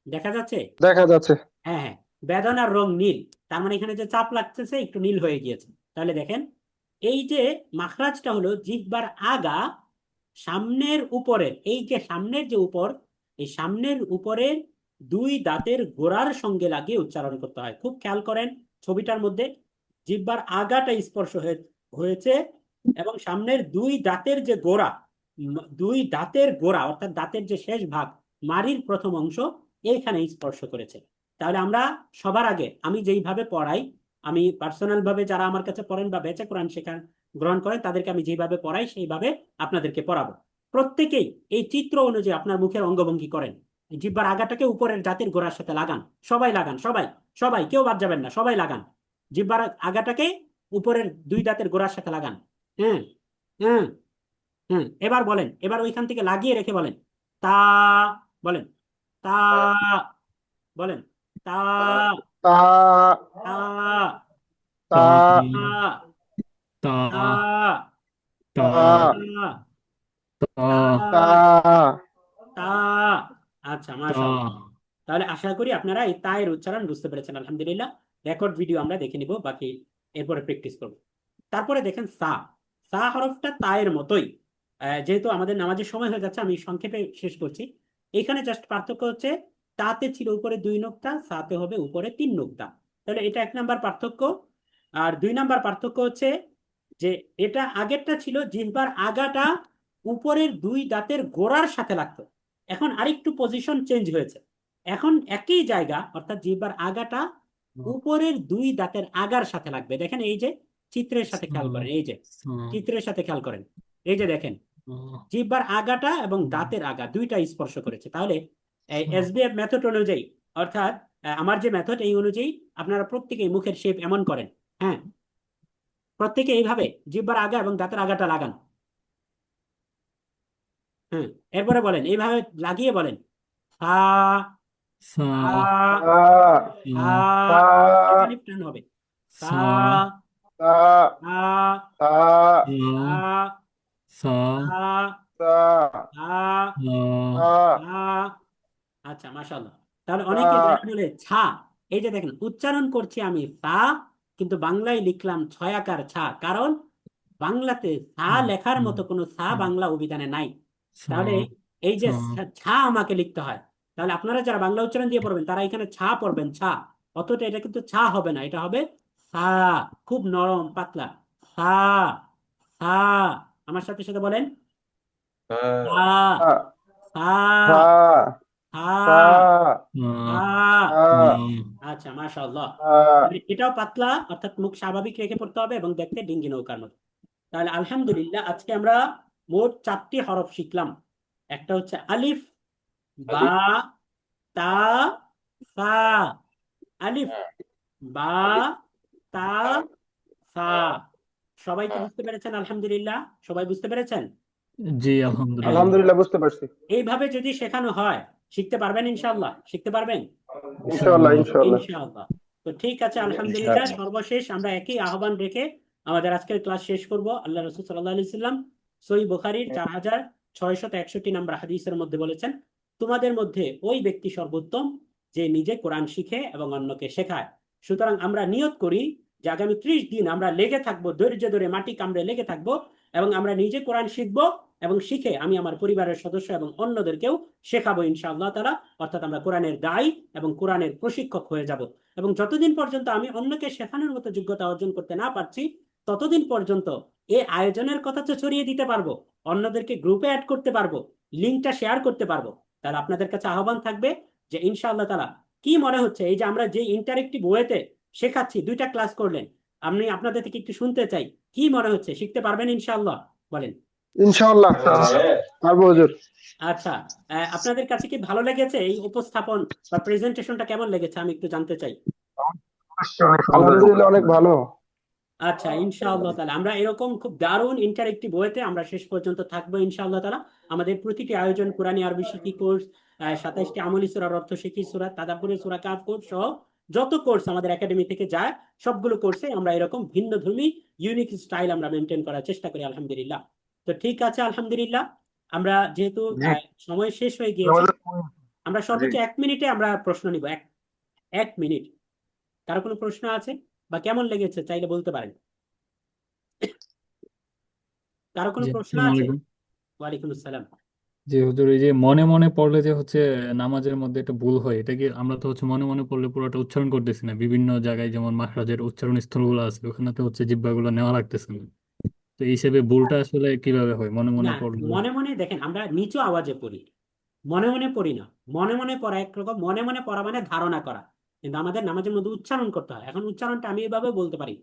দেখা যাচ্ছে। দেখা যাচ্ছে। হ্যাঁ হ্যাঁ, বেদনার রং নীল, তার মানে এখানে যে চাপ লাগতেছে একটু নীল হয়ে গিয়েছে। তাহলে দেখেন এই যে মাখরাজটা হলো জিহ্বার আগা সামনের উপরের, এই যে সামনের যে উপর, এই সামনের উপরের দুই দাঁতের গোড়ার সঙ্গে লাগিয়ে উচ্চারণ করতে হয়। খুব খেয়াল করেন ছবিটার মধ্যে, জিহ্বার আগাটা স্পর্শ হয়েছে, এবং সামনের দুই দাঁতের যে গোড়া, দুই দাঁতের গোড়া অর্থাৎ দাঁতের যে শেষ ভাগ, মাড়ির প্রথম অংশ, এইখানে স্পর্শ করেছে। তাহলে আমরা সবার আগে, আমি যেইভাবে পড়াই, আমি পার্সোনাল ভাবে যারা আমার কাছে পড়েন বা বেঁচে কোরআন শেখা গ্রহণ করেন, তাদেরকে আমি যেভাবে পড়াই সেইভাবে আপনাদেরকে পড়াবো। প্রত্যেকেই এই চিত্র অনুযায়ী আপনার মুখের অঙ্গভঙ্গি করেন। জিহ্বার আগাটাকে উপরের দাঁতের গোড়ার সাথে লাগান, সবাই লাগান, সবাই সবাই, কেউ বাদ যাবেন না, সবাই লাগান। জিহ্বার আগাটাকে উপরের দুই দাঁতের গোড়ার সাথে লাগান। হ্যাঁ হ্যাঁ হ্যাঁ, এবার বলেন, এবার ওইখান থেকে লাগিয়ে রেখে বলেন তা, বলেন তা, বলেন তা, তা তা, তা তা, তা তা, তা তা, তা তা। আচ্ছা, মাশাআল্লাহ। তাহলে আশা করি আপনারা এই তায়ের উচ্চারণ বুঝতে পেরেছেন। আলহামদুলিল্লাহ। রেকর্ড ভিডিও আমরা দেখে নিব, বাকি এরপরে প্র্যাকটিস করব। তারপরে দেখেন সা, সা হরফটা তায়ের মতোই। যেহেতু আমাদের নামাজের সময় হয়ে যাচ্ছে, আমি সংক্ষেপে শেষ করছি। এখানে জাস্ট পার্থক্য হচ্ছে, তাতে ছিল উপরে 2 নোক্তা, সাতে হবে উপরে 3 নোক্তা। তাহলে এটা 1 নাম্বার পার্থক্য। আর 2 নাম্বার পার্থক্য হচ্ছে যে এটা আগেরটা ছিল জিহ্বার আগাটা উপরের 2 দাঁতের গোড়ার সাথে লাগতো, এখন আরেকটু পজিশন চেঞ্জ হয়েছে। এখন একই জায়গা, অর্থাৎ জিহ্বার আগাটা উপরের 2 দাঁতের আগার সাথে লাগবে। দেখেন এই যে চিত্রের সাথে খেয়াল করেন, এই যে চিত্রের সাথে খেয়াল করেন, এই যে দেখেন জিহ্বার আগাটা এবং দাঁতের আগা দুইটা স্পর্শ করেছে। তাহলে এসবিএফ মেথড অনুযায়ী, অর্থাৎ আমার যে মেথড, এই অনুযায়ী আপনারা প্রত্যেকেই মুখের শেপ এমন করেন। হ্যাঁ, প্রত্যেকে এইভাবে জিহ্বার আগা এবং দাঁতের আগাটা লাগান। হ্যাঁ, এরপরে বলেন, এইভাবে লাগিয়ে বলেন সা, সা সা, তা সা, তা এখানে টান হবে সা, তা সা, তা সা, সা সা, তা সা, তা সা। আচ্ছা, মাশাআল্লাহ। তাহলে অনেকে যারা বলে ছা, এই যে দেখেন উচ্চারণ করছি আমি সা, কিন্তু বাংলায় লিখলাম 6 আকার ছা, কারণ বাংলাতে সা লেখার মতো কোনো সা বাংলা অভিধানে নাই। তাহলে এই যে ছা আমাকে লিখতে হয়। তাহলে আপনারা যারা বাংলা উচ্চারণ দিয়ে পড়বেন, তারা এখানে ছা পড়বেন, ছা। অথচ এটা কিন্তু ছা হবে না, এটা হবে সা, খুব নরম পাতলা। সা, সা। আমার সাথে সাথে বলেন সা, সা, তা সা, তা সা। তা আচ্ছা, মাশাআল্লাহ। তা এটাও পাতলা, অর্থাৎ মুখ স্বাভাবিক রেখে পড়তে হবে এবং দেখতে ডিঙ্গি নৌকার মতো। তাহলে আলহামদুলিল্লাহ, আজকে আমরা মোট 4টি হরফ শিখলাম। একটা হচ্ছে আলিফ, বা, তা, সা। আলিফ, বা, তা, সা। সবাই কি বুঝতে পেরেছেন? আলহামদুলিল্লাহ, সবাই বুঝতে পেরেছেন? জি আলহামদুলিল্লাহ। আলহামদুলিল্লাহ, বুঝতে পারছি। এইভাবে যদি শেখানো হয়, শিখতে পারবেন ইনশাআল্লাহ, শিখতে পারবেন ইনশাআল্লাহ ইনশাআল্লাহ। ইনশাআল্লাহ। তো ঠিক আছে, আলহামদুলিল্লাহ। সর্বশেষ আমরা একই আহ্বান রেখে আমাদের আজকের ক্লাস শেষ করব। আল্লাহ রাসূল সাল্লাল্লাহু আলাইহি সাল্লাম সহিহ বুখারীর 4661 নম্বর হাদিসের মধ্যে বলেছেন, তোমাদের মধ্যে ওই ব্যক্তি সর্বোত্তম যে নিজে কোরআন শিখে এবং অন্যকে শেখায়। সুতরাং আমরা নিয়ত করি যে আগামী 30 দিন আমরা লেগে থাকবো, ধৈর্য ধরে মাটি কামড়ে লেগে থাকবো, এবং আমরা নিজে কোরআন শিখবো এবং শিখে আমি আমার পরিবারের সদস্য এবং অন্যদেরকেও শেখাবো ইনশাআল্লাহ তাআলা। অর্থাৎ আমরা কোরআনের দায়ী এবং কোরআনের প্রশিক্ষক হয়ে যাব। এবং যতদিন পর্যন্ত আমি অন্যকে শেখানোর মতো যোগ্যতা অর্জন করতে না পারছি, ততদিন পর্যন্ত এই আয়োজনের কথা তো ছড়িয়ে দিতে পারবো, অন্যদেরকে গ্রুপে অ্যাড করতে পারবো, লিঙ্কটা শেয়ার করতে পারবো। তাহলে আপনাদের কাছে আহ্বান থাকবে যে ইনশাআল্লাহ তাআলা, কি মনে হচ্ছে এই যে আমরা যে ইন্টারেক্টিভ ওয়েতে শেখাচ্ছি, 2টা ক্লাস করলেন, আমি আপনাদের থেকে একটু শুনতে চাই, কি মনে হচ্ছে? শিখতে পারবেন ইনশাআল্লাহ? বলেন। ইনশাআল্লাহ পারবো হুজুর। আচ্ছা, আপনাদের কাছে কি ভালো লেগেছে এই উপস্থাপন বা প্রেজেন্টেশনটা কেমন লেগেছে আমি একটু জানতে চাই। আলহামদুলিল্লাহ অনেক ভালো। আচ্ছা, ইনশাআল্লাহ তাআলা আমরা এরকম খুব দারুণ ইন্টারেক্টিভ ওয়েতে আমরা শেষ পর্যন্ত থাকবো ইনশাআল্লাহ তাআলা। আমাদের প্রতিটি আয়োজন কোরআনী আরবি শিখি কোর্স, 27টি আমলি সূরার অর্থ শিখি, সূরা তাদাব্বুরে, সূরা কাহফ কোর্স সহ যত কোর্স আমাদের একাডেমি থেকে যায় সবগুলো কোর্সে আমরা এরকম ভিন্নধর্মী ইউনিক স্টাইল আমরা মেনটেন করার চেষ্টা করি আলহামদুলিল্লাহ। তো ঠিক আছে, আলহামদুলিল্লাহ আমরা যেহেতু সময় শেষ হয়ে গিয়েছে, আমরা সর্বোচ্চ 1 মিনিটে আমরা প্রশ্ন নিব। 1 মিনিট। কারো কোনো প্রশ্ন আছে বা কেমন লেগেছে চাইলে বলতে পারেন। কারো কোনো জি প্রশ্ন আসসালামু আছে? আলাইকুম। ওয়ালাইকুম আসসালাম। যে হুজুর এই যে মনে মনে পড়লে যে হচ্ছে নামাজের মধ্যে একটা ভুল হয়, এটা কি আমরা তো হচ্ছে মনে মনে পড়লে পুরোটা উচ্চারণ করতেছি না, বিভিন্ন জায়গায় যেমন মাখরাজের উচ্চারণ স্থলগুলো আছে ওখানে তো হচ্ছে জিহ্বাগুলো নেওয়া লাগতেছে না। তো এই হিসেবে ভুলটা আসলে কিভাবে হয় মনে মনে না, পড়লে? মনে মনে দেখেন আমরা নিচু আওয়াজে পড়ি, মনে মনে পড়ি না। মনে মনে পড়া একরকম, মনে মনে পড়া মানে ধারণা করা, কিন্তু আমাদের নামাজের মধ্যে উচ্চারণ করতে হয়। এখন উচ্চারণটা আমি এভাবে বলতে পারি,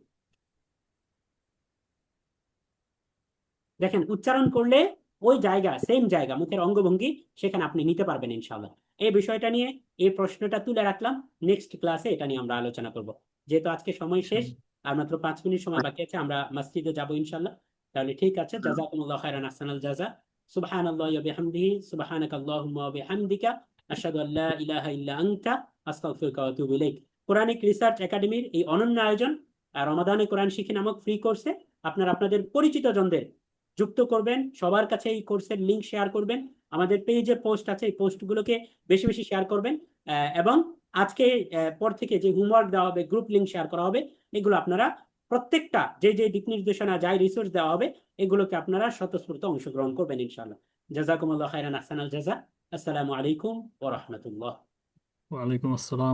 দেখেন উচ্চারণ করলে ওই জায়গা, সেম জায়গা, মুখের অঙ্গভঙ্গি সেখানে আপনি নিতে পারবেন ইনশাআল্লাহ। এই বিষয়টা নিয়ে এই প্রশ্নটা তুলে রাখলাম, নেক্সট ক্লাসে এটা নিয়ে আমরা আলোচনা করব। যেহেতু আজকে সময় শেষ, আর মাত্র 5 মিনিট সময় বাকি আছে, আমরা মসজিদে যাব ইনশাআল্লাহ। তাহলে ঠিক আছে, জাযাকুমুল্লাহু খাইরান, আহসানাল জাযা। সুবহানাল্লাহি ওয়া বিহামদিহি, সুবহানাকাল্লাহুম্মা ওয়া বিহামদিকা, আশহাদু আল্লা ইলাহা ইল্লা আনতা, আস্তাগফিরুকা ওয়া আতুবু ইলাইক। কোরআনিক রিসার্চ একাডেমির এই অনন্য আয়োজন রমাদানে কোরআন শিখি নামক ফ্রি কোর্সে আপনারা আপনাদের পরিচিত জনদের যুক্ত করবেন, সবার কাছে এই কোর্সের লিংক শেয়ার করবেন। আমাদের পেজে পোস্ট আছে, এই পোস্টগুলোকে বেশি বেশি শেয়ার করবেন। এবং আজকে পর থেকে যে হোমওয়ার্ক দেওয়া হবে, গ্রুপ লিংক শেয়ার করা হবে, এগুলো আপনারা প্রত্যেকটা যে যে দিক নির্দেশনা, যাই রিসোর্স দেওয়া হবে, এগুলোকে আপনারা স্বতঃস্ফূর্ত অংশগ্রহণ করবেন ইনশাআল্লাহ। জাযাকুমুল্লাহু খাইরান, আহসানাল জাযা। আসসালামু আলাইকুম ওয়া রাহমাতুল্লাহ। ওয়ালাইকুম আসসালাম।